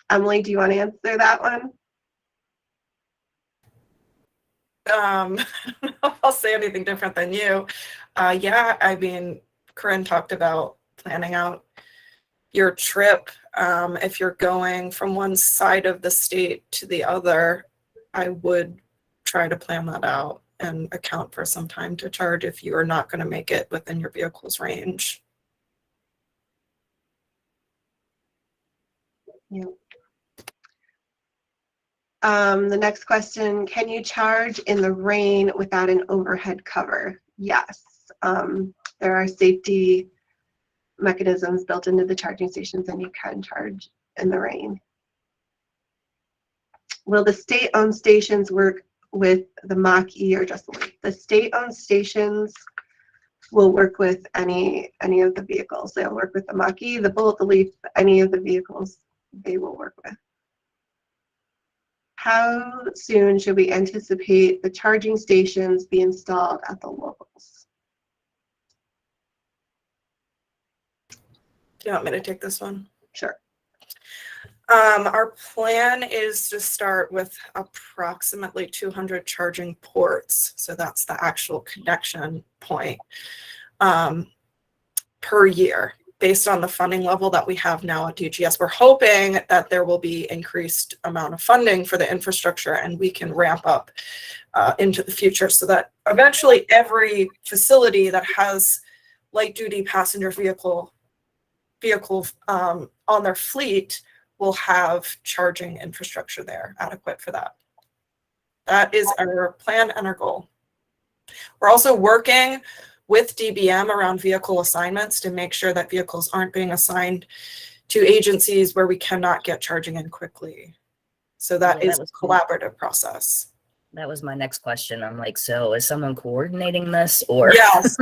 Emily, do you want to answer that one? I'll say anything different than you. Yeah, I mean, Corinne talked about planning out your trip, if you're going from one side of the state to the other, I would try to plan that out and account for some time to charge if you are not going to make it within your vehicle's range. Yeah. The next question, can you charge in the rain without an overhead cover? Yes. There are safety mechanisms built into the charging stations, and you can charge in the rain. Will the state-owned stations work with the Mach-E or just the state-owned stations will work with any of the vehicles. They'll work with the Mach-E, the Bullet, the Leaf, any of the vehicles they will work with. How soon should we anticipate the charging stations be installed at the locals? Do you want me to take this one? Sure. Our plan is to start with approximately 200 charging ports. So that's the actual connection point per year based on the funding level that we have now at DGS. We're hoping that there will be increased amount of funding for the infrastructure and we can ramp up into the future so that eventually every facility that has light duty passenger vehicle on their fleet will have charging infrastructure there adequate for that. That is our plan and our goal. We're also working with DBM around vehicle assignments to make sure that vehicles aren't being assigned to agencies where we cannot get charging in quickly. So that is a collaborative process. That was my next question. I'm like, so is someone coordinating this or? Yes,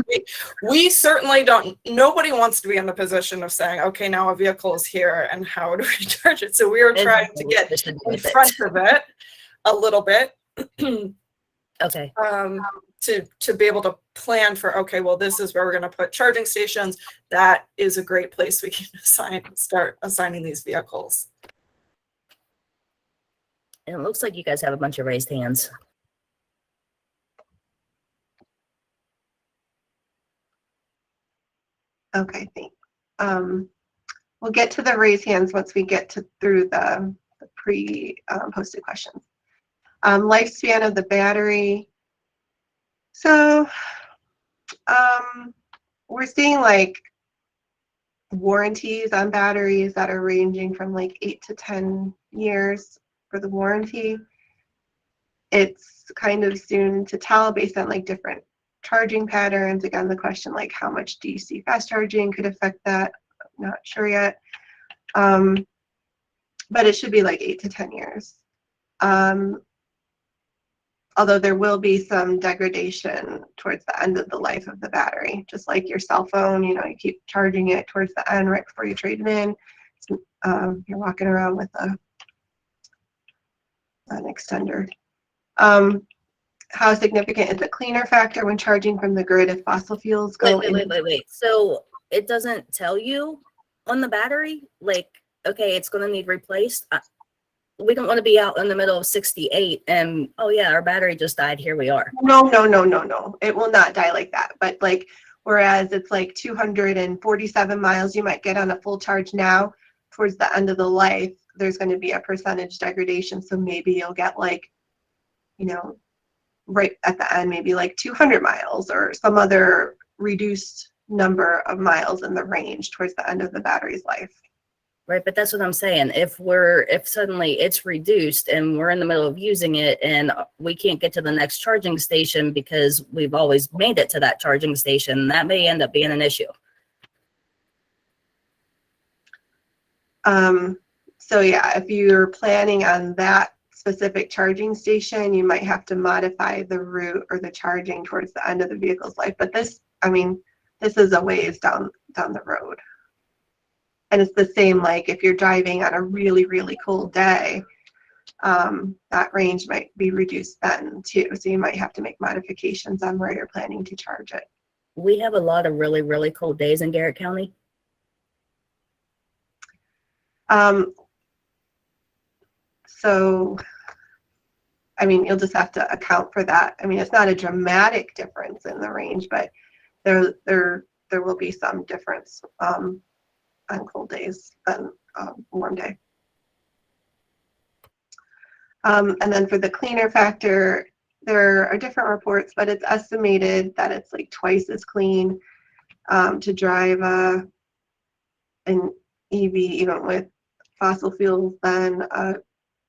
we certainly don't. Nobody wants to be in the position of saying, okay, now a vehicle is here and how do we charge it? So we are trying to get in front of it a little bit. Okay. To be able to plan for, okay, well, this is where we're going to put charging stations. That is a great place we can start assigning these vehicles. And it looks like you guys have a bunch of raised hands. Okay, thanks. We'll get to the raise hands once we get through the pre-posted questions. Lifespan of the battery. So we're seeing like warranties on batteries that are ranging from like 8 to 10 years for the warranty. It's kind of soon to tell based on like different charging patterns. Again, the question like how much DC fast charging could affect that, I'm not sure yet. But it should be like 8 to 10 years. Although there will be some degradation towards the end of the life of the battery, just like your cell phone, you know, you keep charging it towards the end right before you trade it in. You're walking around with an extender. How significant is the cleaner factor when charging from the grid if fossil fuels go Wait. So it doesn't tell you on the battery, like, okay, it's going to need replaced. We don't want to be out in the middle of 68 and, oh yeah, our battery just died. Here we are. No. It will not die like that. But like, whereas it's like 247 miles you might get on a full charge now, towards the end of the life, there's going to be a percentage degradation. So maybe you'll get like, you know, right at the end, maybe like 200 miles or some other reduced number of miles in the range towards the end of the battery's life. Right, but that's what I'm saying. If suddenly it's reduced and we're in the middle of using it and we can't get to the next charging station because we've always made it to that charging station, that may end up being an issue. So yeah, if you're planning on that specific charging station, you might have to modify the route or the charging towards the end of the vehicle's life. But this, I mean, this is a ways down the road. And it's the same, like if you're driving on a really, really cold day, that range might be reduced then too. So you might have to make modifications on where you're planning to charge it. We have a lot of really, really cold days in Garrett County. So, I mean, you'll just have to account for that. I mean, it's not a dramatic difference in the range, but there will be some difference. on cold days than a warm day. And then for the cleaner factor, there are different reports, but it's estimated that it's like twice as clean to drive an EV, even with fossil fuels, than a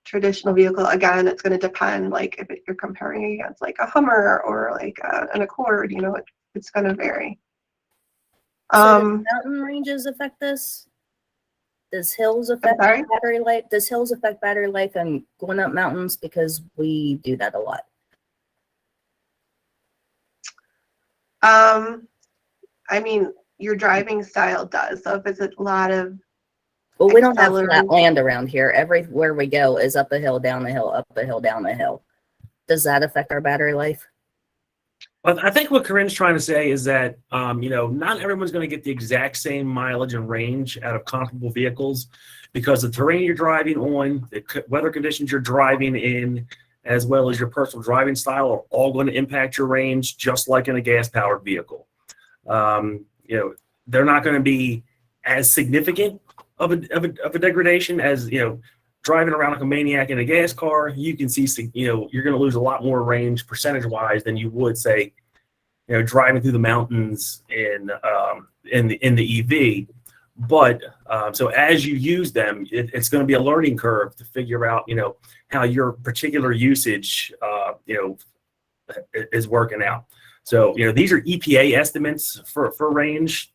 traditional vehicle. Again, it's going to depend, like if you're comparing against like a Hummer or like an Accord, you know, it's going to vary. So does mountain ranges affect this? Does hills affect sorry? battery life? Does hills affect battery life and going up mountains? Because we do that a lot. I mean, your driving style does. So if it's a lot of Well, we don't have flat accelerate- land around here. Everywhere we go is up a hill, down a hill, up a hill, down a hill. Does that affect our battery life? Well, I think what Corinne's trying to say is that, you know, not everyone's going to get the exact same mileage and range out of comparable vehicles because the terrain you're driving on, the weather conditions you're driving in, as well as your personal driving style are all going to impact your range, just like in a gas-powered vehicle. You know, they're not going to be as significant of a degradation as, you know, driving around like a maniac in a gas car. You can see, you know, you're going to lose a lot more range percentage-wise than you would, say, you know, driving through the mountains in the EV. But so as you use them, it's going to be a learning curve to figure out, you know, how your particular usage, you know, is working out. So, you know, these are EPA estimates for range,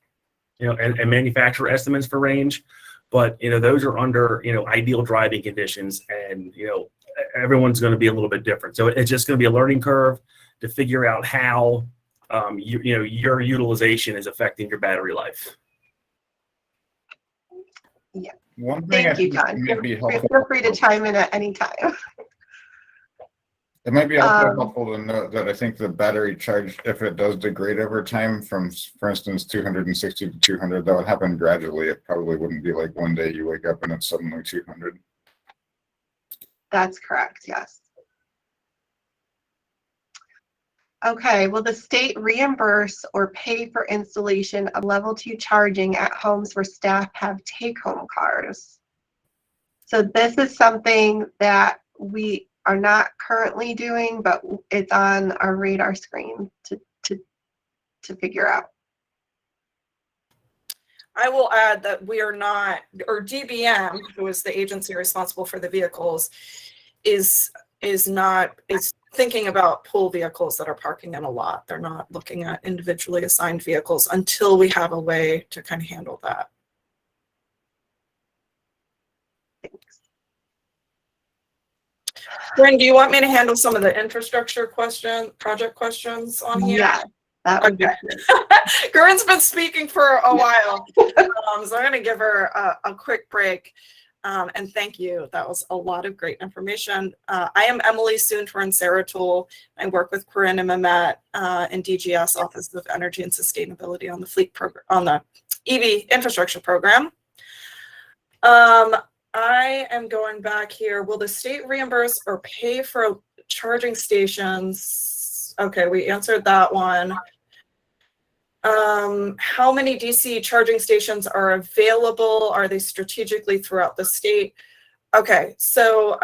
you know, and manufacturer estimates for range. But, you know, those are under, you know, ideal driving conditions, and, you know, everyone's going to be a little bit different. So it's just going to be a learning curve to figure out how, you know, your utilization is affecting your battery life. Yeah. One thing I Thank you, think John. may be helpful. Feel free to chime in at any time. It might be also Um, helpful to note that I think the battery charge, if it does degrade over time from, for instance, 260 to 200, that would happen gradually. It probably wouldn't be like one day you wake up and it's suddenly 200. That's correct, yes. Okay, will the state reimburse or pay for installation of level 2 charging at homes where staff have take-home cars? So this is something that we are not currently doing, but it's on our radar screen to figure out. I will add that we are not, or DBM, who is the agency responsible for the vehicles, is thinking about pool vehicles that are parking in a lot. They're not looking at individually assigned vehicles until we have a way to kind of handle that. Thanks. Bryn, do you want me to handle some of the infrastructure project questions on here? Yeah, that would be Okay. good. Corinne's been speaking for a while, so I'm going to give her a quick break. And thank you. That was a lot of great information. I am Emily Soontor and Sarah Toole. I work with Corinne and Mehmet in DGS Office of Energy and Sustainability on the fleet program, on the EV infrastructure program. I am going back here. Will the state reimburse or pay for charging stations? Okay, we answered that one. How many DC charging stations are available? Are they strategically throughout the state? Okay, so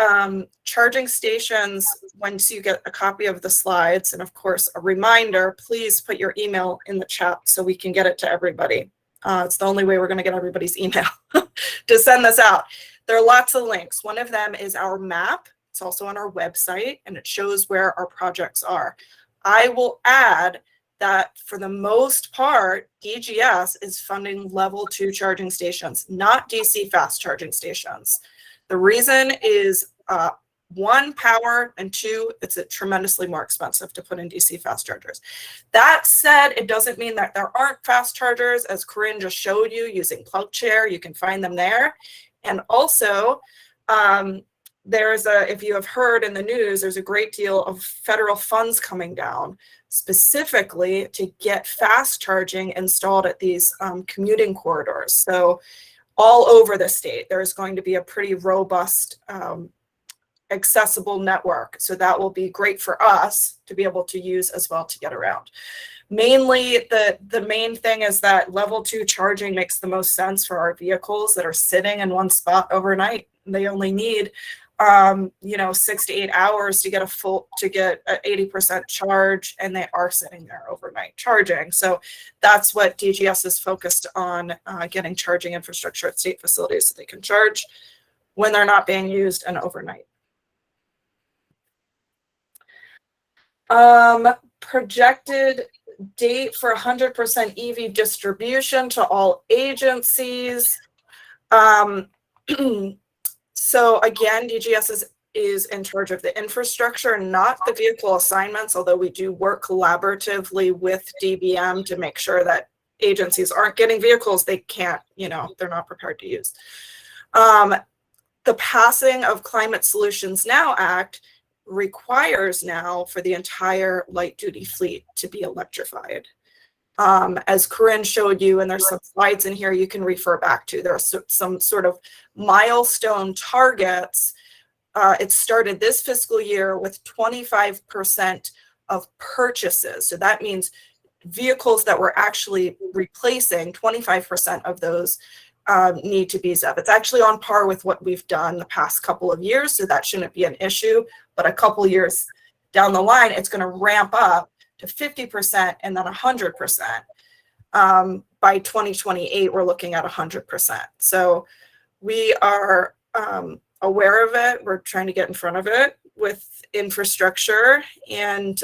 charging stations, once you get a copy of the slides, and of course a reminder, please put your email in the chat so we can get it to everybody. It's the only way we're going to get everybody's email to send this out. There are lots of links. One of them is our map. It's also on our website, and it shows where our projects are. I will add that for the most part, DGS is funding level 2 charging stations, not DC fast charging stations. The reason is 1, power, and 2, it's tremendously more expensive to put in DC fast chargers. That said, it doesn't mean that there aren't fast chargers, as Corinne just showed you using PlugChair. You can find them there. And also, if you have heard in the news, there's a great deal of federal funds coming down specifically to get fast charging installed at these commuting corridors. So all over the state, there's going to be a pretty robust accessible network. So that will be great for us to be able to use as well to get around. Mainly, the main thing is that level 2 charging makes the most sense for our vehicles that are sitting in one spot overnight. They only need 6 to 8 hours to get an 80% charge, and they are sitting there overnight charging. So that's what DGS is focused on, getting charging infrastructure at state facilities so they can charge when they're not being used and overnight. Projected date for 100% EV distribution to all agencies. So again, DGS is in charge of the infrastructure, not the vehicle assignments, although we do work collaboratively with DBM to make sure that agencies aren't getting vehicles they can't, they're not prepared to use. The passing of Climate Solutions Now Act requires now for the entire light duty fleet to be electrified. As Corinne showed you, and there's some slides in here you can refer back to, there are some sort of milestone targets. It started this fiscal year with 25% of purchases. So that means vehicles that we're actually replacing, 25% of those need to be ZEV. It's actually on par with what we've done the past couple of years, so that shouldn't be an issue. But a couple years down the line, it's going to ramp up to 50% and then 100%. By 2028, we're looking at 100%. So we are aware of it. We're trying to get in front of it with infrastructure, and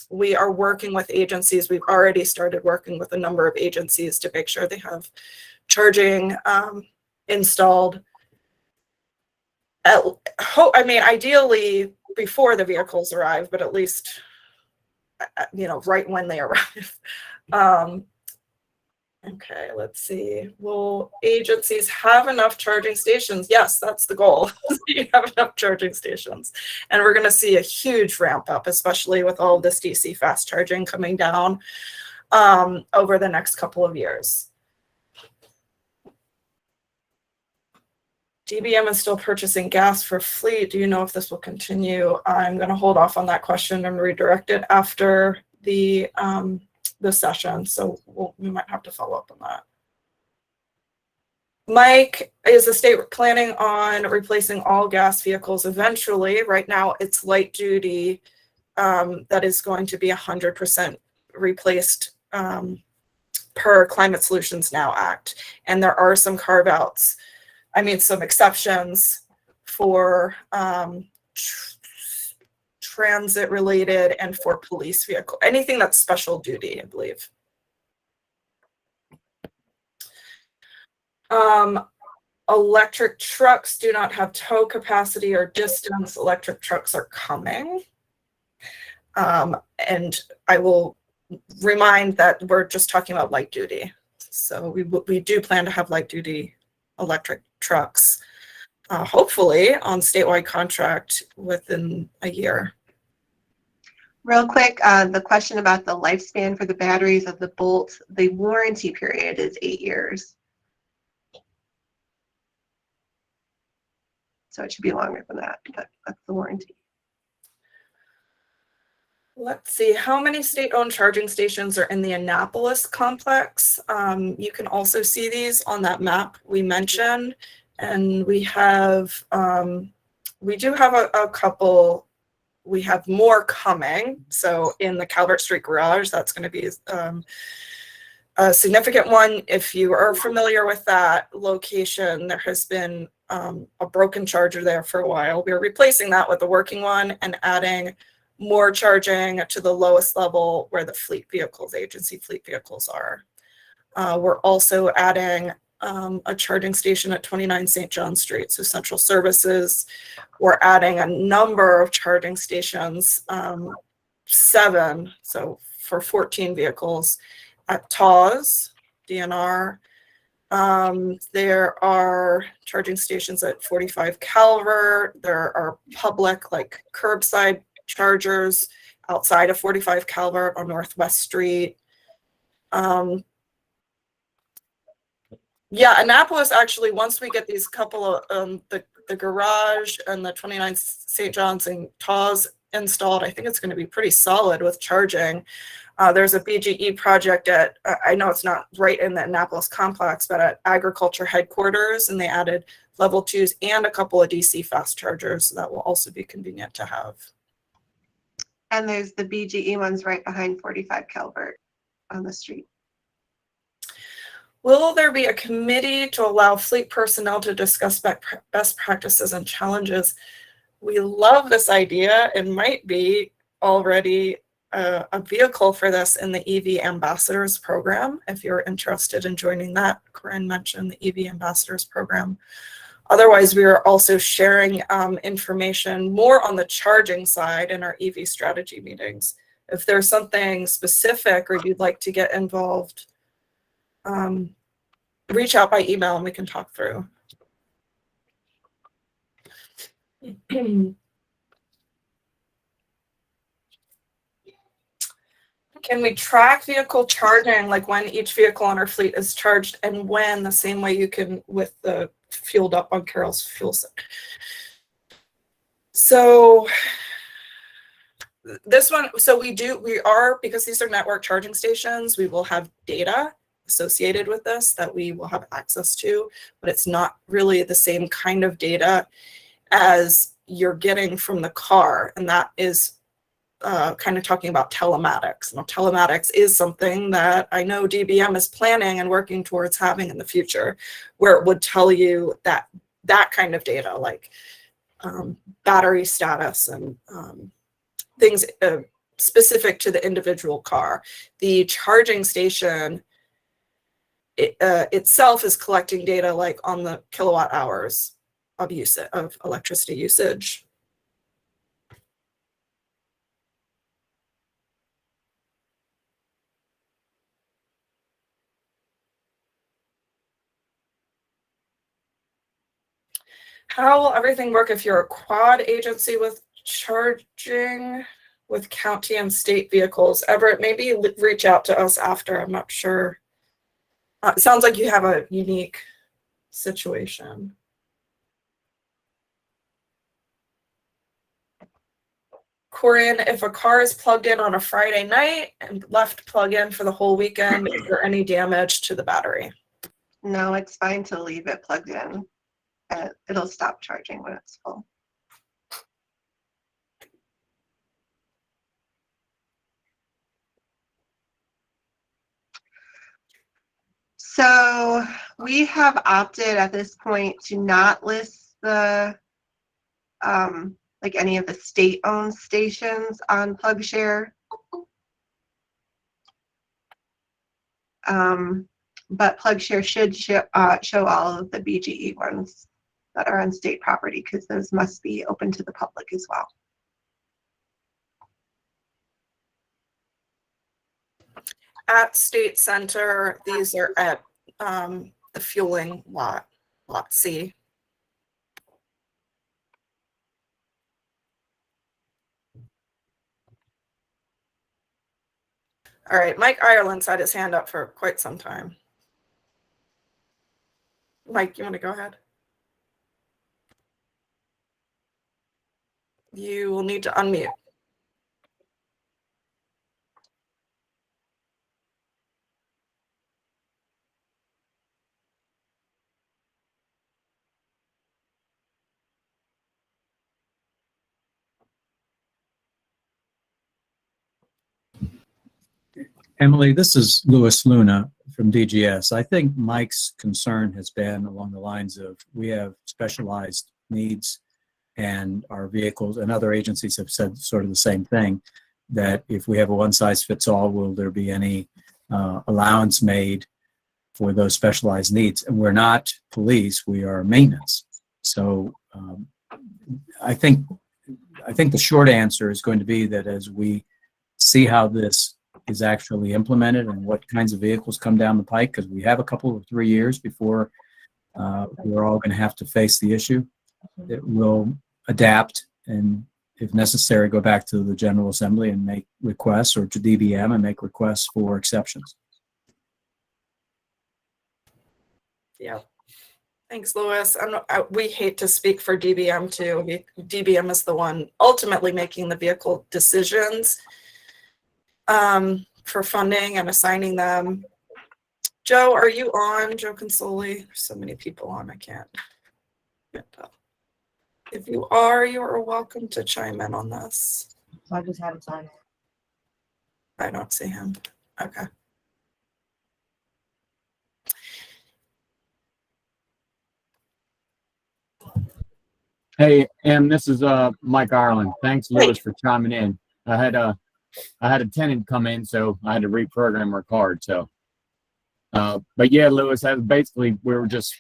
we are working with agencies. We've already started working with a number of agencies to make sure they have charging installed. Ideally before the vehicles arrive, but at least right when they arrive. Okay, let's see. Will agencies have enough charging stations? Yes, that's the goal. You have enough charging stations. And we're going to see a huge ramp up, especially with all of this DC fast charging coming down over the next couple of years. DBM is still purchasing gas for fleet. Do you know if this will continue? I'm going to hold off on that question and redirect it after the session. So we might have to follow up on that. Mike, is the state planning on replacing all gas vehicles eventually? Right now, it's light duty that is going to be 100% replaced per Climate Solutions Now Act. And there are some carve-outs. Some exceptions for transit related and for police vehicle, anything that's special duty, I believe. Electric trucks do not have tow capacity or distance. Electric trucks are coming. And I will remind that we're just talking about light duty. So we do plan to have light duty electric trucks, hopefully on statewide contract within a year. Real quick, the question about the lifespan for the batteries of the Bolt, the warranty period is 8 years. So it should be longer than that, but that's the warranty. Let's see, how many state-owned charging stations are in the Annapolis complex? You can also see these on that map we mentioned, and we have, we do have a couple. We have more coming. So in the Calvert Street Garage, that's going to be a significant one. If you are familiar with that location, there has been a broken charger there for a while. We're replacing that with a working one and adding more charging to the lowest level where the fleet vehicles, agency fleet vehicles are. We're also adding a charging station at 29 St. John Street, so Central Services. We're adding a number of charging stations, 7, so for 14 vehicles at TAWS, DNR. There are charging stations at 45 Calvert. There are public, like curbside chargers outside of 45 Calvert on Northwest Street. Yeah, Annapolis, actually, once we get these couple of the get the garage and the 29 St. John's and Taws installed, I think it's going to be pretty solid with charging. There's a BGE project at, I know it's not right in the Annapolis complex, but at agriculture headquarters, and they added level 2s and a couple of DC fast chargers. So that will also be convenient to have. And there's the BGE ones right behind 45 Calvert on the street. Will there be a committee to allow fleet personnel to discuss best practices and challenges? We love this idea. It might be already a vehicle for this in the EV Ambassadors program. If you're interested in joining that, Corinne mentioned the EV Ambassadors program. Otherwise, we are also sharing information more on the charging side in our EV strategy meetings. If there's something specific or you'd like to get involved, reach out by email and we can talk through. Can we track vehicle charging, like when each vehicle on our fleet is charged and when, the same way you can with the fueled up on Carol's fuel cell? So this one, so we are, because these are network charging stations, we will have data associated with this that we will have access to, but it's not really the same kind of data as you're getting from the car. And that is kind of talking about telematics. Now, telematics is something that I know DBM is planning and working towards having in the future, where it would tell you that kind of data, like battery status and things specific to the individual car. The charging station itself is collecting data like on the kilowatt hours of electricity usage. How will everything work if you're a quad agency with charging with county and state vehicles? Everett, maybe reach out to us after. I'm not sure. It sounds like you have a unique situation. Corinne, if a car is plugged in on a Friday night and left plug in for the whole weekend, is there any damage to the battery? No, it's fine to leave it plugged in. It'll stop charging when it's full. So we have opted at this point to not list the like any of the state-owned stations on PlugShare. But PlugShare should show all of the BGE ones that are on state property, because those must be open to the public as well. At State Center, these are at the fueling lot C. All right, Mike Ireland's had his hand up for quite some time. Mike, you want to go ahead? You will need to unmute. Emily, this is Louis Luna from DGS. I think Mike's concern has been along the lines of we have specialized needs, and our vehicles and other agencies have said sort of the same thing, that if we have a one-size-fits-all, will there be any allowance made for those specialized needs? And we're not police, we are maintenance. So I think the short answer is going to be that as we see how this is actually implemented and what kinds of vehicles come down the pike, because we have a couple of 3 years before we're all going to have to face the issue, that we'll adapt and, if necessary, go back to the General Assembly and make requests, or to DBM and make requests for exceptions. Yeah. Thanks, Louis. We hate to speak for DBM too. DBM is the one ultimately making the vehicle decisions for funding and assigning them. Joe, are you on? Joe Consoli? There's so many people on, I can't tell. If you are welcome to chime in on this. I just haven't signed it. I don't see him. Okay. Hey, Em, this is Mike Ireland. Thanks, Lewis, for chiming in. I had a tenant come in, so I had to reprogram her card. So, but yeah, Lewis, that was basically we were just,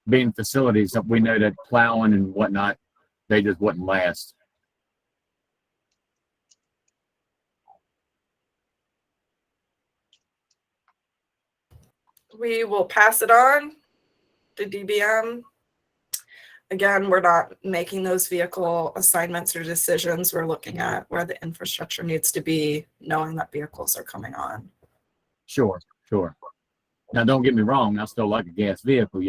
being facilities. We know that plowing and whatnot, they just wouldn't last. We will pass it on to DBM. Again, we're not making those vehicle assignments or decisions. We're looking at where the infrastructure needs to be, knowing that vehicles are coming on. Sure. Now, don't get me wrong. I still like a gas vehicle,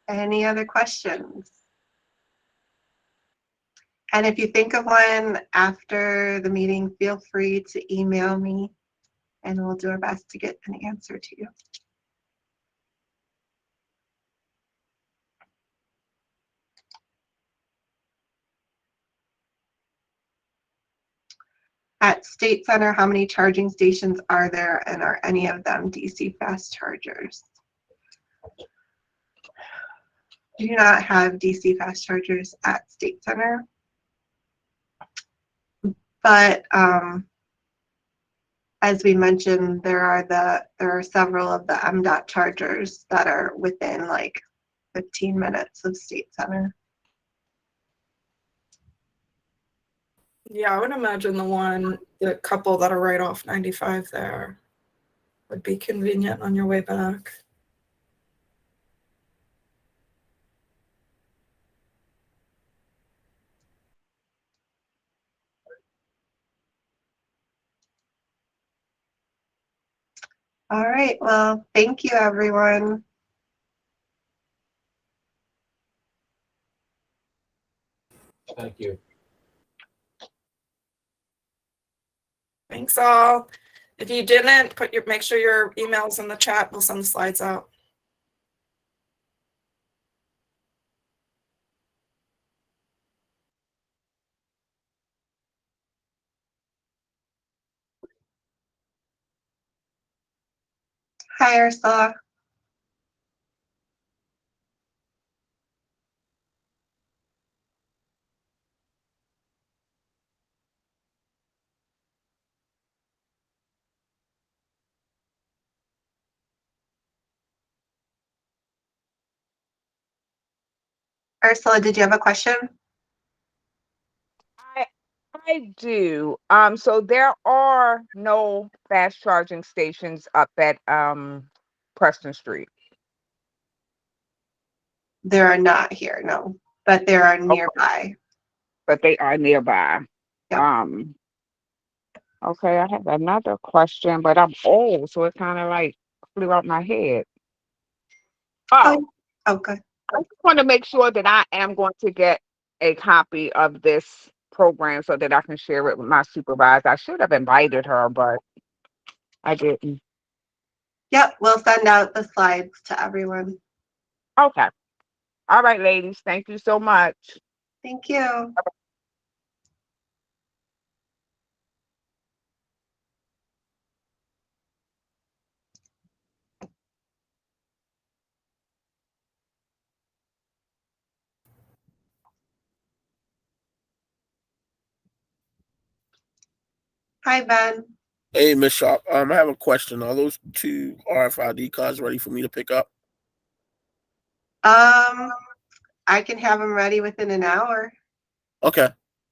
Any other questions? And if you think of one after the meeting, feel free to email me and we'll do our best to get an answer to you. At State Center, how many charging stations are there, and are any of them DC fast chargers? We do not have DC fast chargers at State Center, but as we mentioned, there are several of the MDOT chargers that are within like 15 minutes of State Center. Yeah, I would imagine the couple that are right off 95 there would be convenient on your way back. All right, well, thank you, everyone. Thank you. Thanks all. If you didn't, make sure your email's in the chat. We'll send the slides out. Hi, Ursula. Ursula, did you have a question? I do. So there are no fast charging stations up at Preston Street. There are not here, no, but there are Okay. nearby. But they are nearby. Yep. Okay, I have another question, but I'm old, so it kind of like flew out my head. Oh, Okay. I just want to make sure that I am going to get a copy of this program so that I can share it with my supervisor. I should have invited her, but I didn't. Yep, we'll send out the slides to everyone. Okay. All right, ladies. Thank you so much. Thank you. Hi, Ben. Hey, Miss Sharp. I have a question. Are those two RFID cards ready for me to pick up? I can have them ready within an hour. Okay.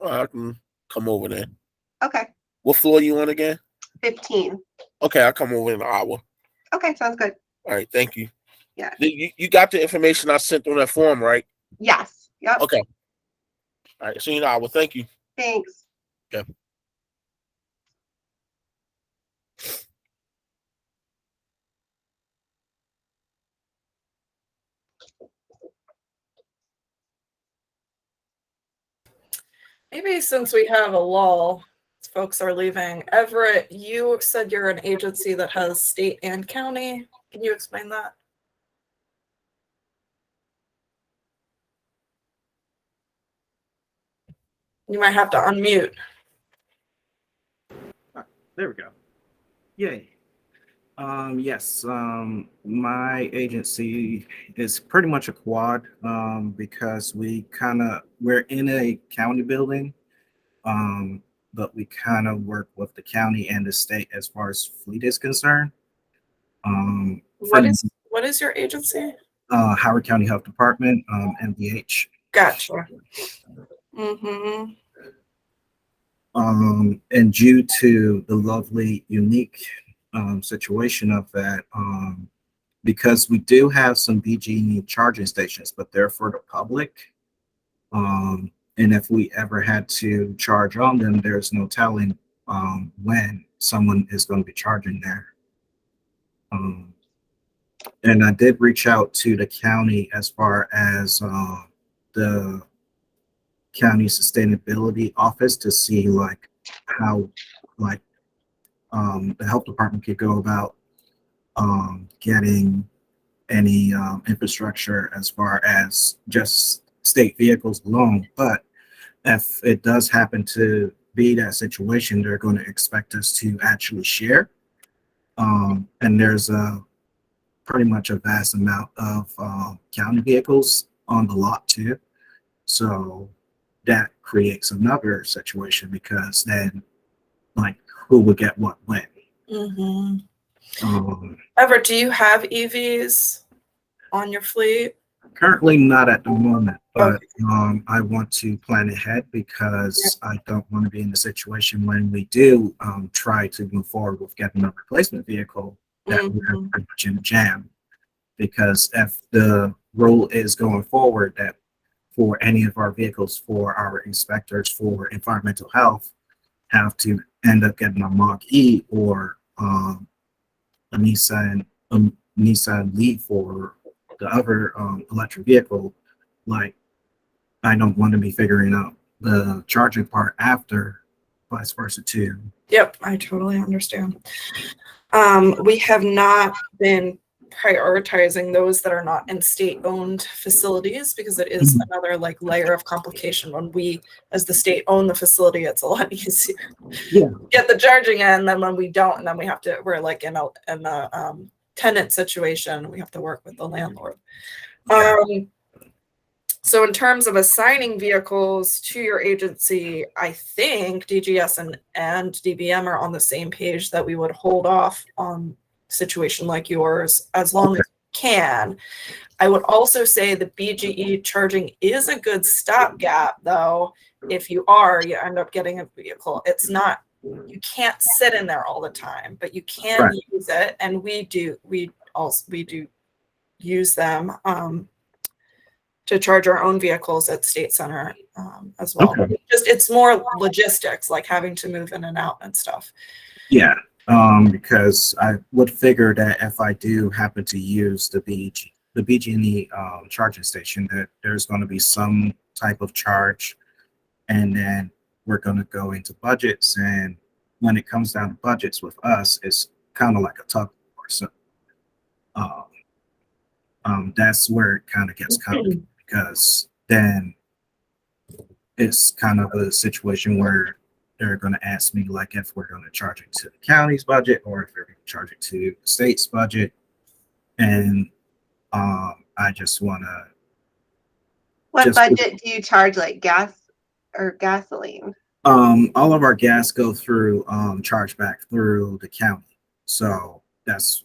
I can come over there. Okay. What floor are you on again? 15. Okay, I'll come over in an hour. Okay, sounds good. All right, thank you. Yeah. You got the information I sent on that form, right? Yes. Yep. Okay. All right, see you in an hour. Thank you. Thanks. Okay. Maybe since we have a lull, folks are leaving. Everett, you said you're an agency that has state and county. Can you explain that? You might have to unmute. There we go. Yay. Yes, my agency is pretty much a quad because we're in a county building, but we kind of work with the county and the state as far as fleet is concerned. What is your agency? Howard County Health Department, MDH. Gotcha. Mm-hmm. And due to the lovely, unique situation of that, because we do have some BG&E charging stations, but they're for the public. And if we ever had to charge on them, there's no telling when someone is going to be charging there. And I did reach out to the county as far as the county sustainability office to see like how like the health department could go about getting any infrastructure as far as just state vehicles alone. But if it does happen to be that situation, they're going to expect us to actually share. And there's pretty much a vast amount of county vehicles on the lot too. So that creates another situation because then like who would get what when. Mm-hmm. Everett, do you have EVs on your fleet? Currently not at the moment, but Okay. I want to plan ahead because I don't want to be in the situation when we do try to move forward with getting a replacement vehicle that we're pretty much in a jam. Because if the rule is going forward that for any of our vehicles, for our inspectors for environmental health, have to end up getting a Mach E or a Nissan Leaf for the other electric vehicle, like I don't want to be figuring out the charging part after, vice versa too. Yep, I totally understand. We have not been prioritizing those that are not in state-owned facilities because it is another like layer of complication. When we, as the state, own the facility, it's a lot easier. Yeah. Get the charging in, then when we don't, and then we have to, we're like in a tenant situation, we have to work with the landlord. Yeah. So in terms of assigning vehicles to your agency, I think DGS and DBM are on the same page that we would hold off on a situation like yours as long as we can. I would also say the BGE charging is a good stopgap, though. If you end up getting a vehicle. It's not, you can't sit in there all the time, but you can use it, and we do use them to charge our own vehicles at State Center as well. Okay. It's more logistics, like having to move in and out and stuff. Yeah, because I would figure that if I do happen to use the BG&E charging station, that there's going to be some type of charge, and then we're going to go into budgets. And when it comes down to budgets with us, it's kind of like a tug of war. So that's where it kind of gets complicated because then it's kind of a situation where they're going to ask me like if we're going to charge it to the county's budget or if they're going to charge it to the state's budget. And I just want to. What budget do you charge, like gas or gasoline? All of our gas go through charge back through the county. So that's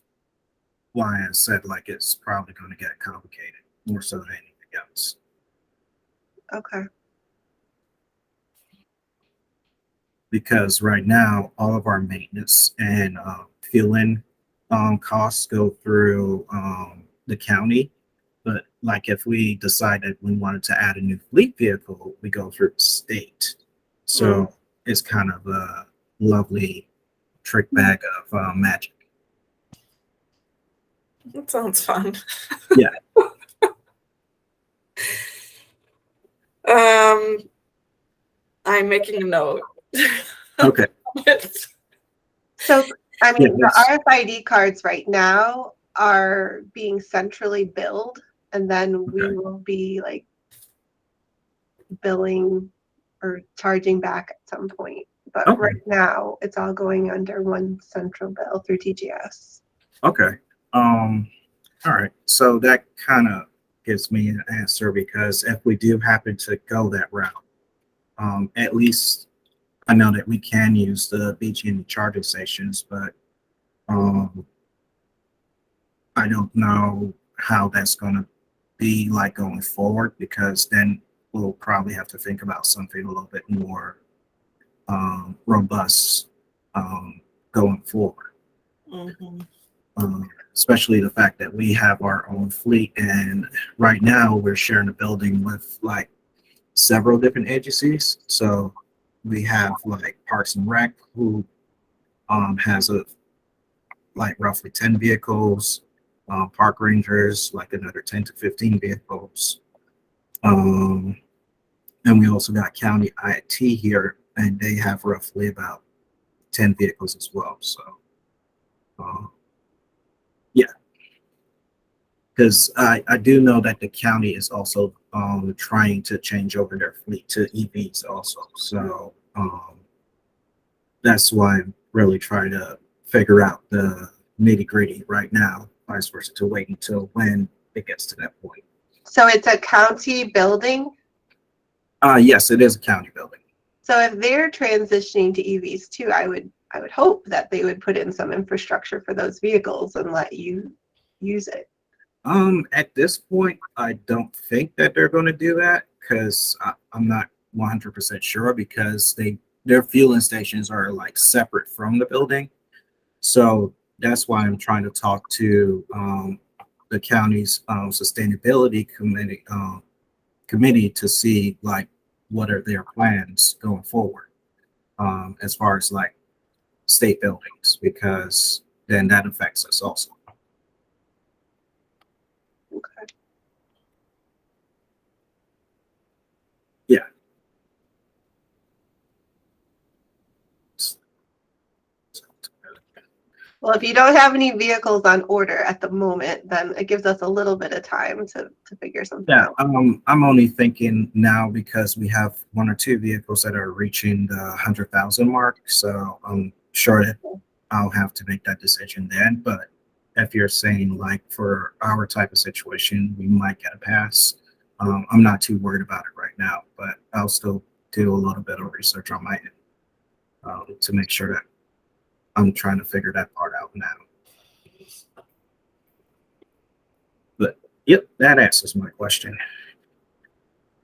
why I said like it's probably going to get complicated more so than anything else. Okay. Because right now all of our maintenance and fueling costs go through the county. But like if we decided we wanted to add a new fleet vehicle, we go through the state. So it's kind of a lovely trick bag of magic. That sounds fun. Yeah. I I'm making a note. Okay. So, I mean, Yeah, the RFID cards right now are being centrally billed, and then we Okay. will be like billing or charging back at some point. But Okay. right now, it's all going under one central bill through TGS. Okay. All right. So that kind of gives me an answer because if we do happen to go that route, at least I know that we can use the BG&E charging stations, but I don't know how that's going to be like going forward because then we'll probably have to think about something a little bit more robust going forward. Mhm. Especially the fact that we have our own fleet, and right now we're sharing a building with like several different agencies. So we have like Parks and Rec, who has a like roughly 10 vehicles, park rangers like another 10 to 15 vehicles. And we also got county IT here, and they have roughly about 10 vehicles as well. So yeah, because I do know that the county is also trying to change over their fleet to EVs also. So that's why I'm really trying to figure out the nitty gritty right now, vice versa, to wait until when it gets to that point. So it's a county building. Yes, it is a county building. So if they're transitioning to EVs too, I would hope that they would put in some infrastructure for those vehicles and let you use it. At this point, I don't think that they're going to do that because I'm not 100% sure because their fueling stations are like separate from the building. So that's why I'm trying to talk to the county's sustainability committee to see like what are their plans going forward as far as like state buildings, because then that affects us also. Okay. Yeah. Well, if you don't have any vehicles on order at the moment, then it gives us a little bit of time to figure something Yeah, out. I'm only thinking now because we have one or two vehicles that are reaching the 100,000 mark. So I'm sure that I'll have to make that decision then. But if you're saying like for our type of situation, we might get a pass. I'm not too worried about it right now, but I'll still do a little bit of research on my end to make sure that I'm trying to figure that part out now. But yep, that answers my question.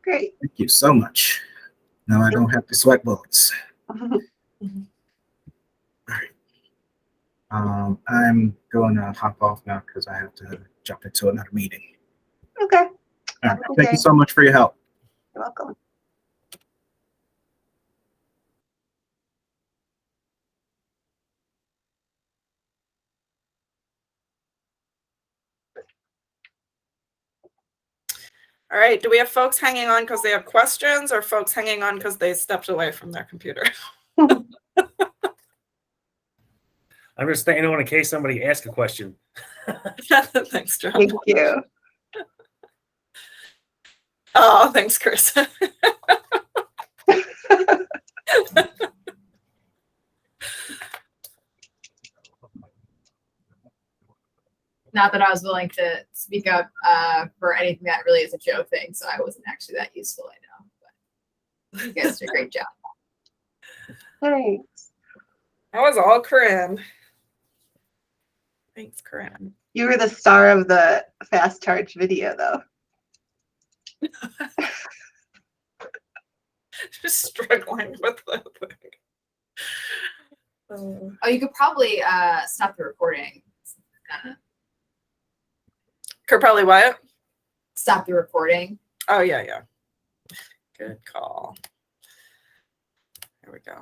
Great. Thank you so much. Now I don't have to sweat bullets. Mhm. All right. I'm going to hop off now because I have to jump into another meeting. Okay. All Have right. a good Thank day. you so much for your help. You're welcome. All right. Do we have folks hanging on because they have questions or folks hanging on because they stepped away from their computer? I'm just staying on in case somebody asks a question. Thanks, John. Thank you. Oh, thanks, Chris. Not that I was willing to speak up for anything that really is a Joe thing, so I wasn't actually that useful, I know. But you guys did a great job. Thanks. That was all Corinne. Thanks, Corinne. You were the star of the fast charge video, though. Just struggling with the thing. Oh, you could probably stop the recording. Could probably what? Stop the recording. Oh, yeah, yeah. Good call. Here we go.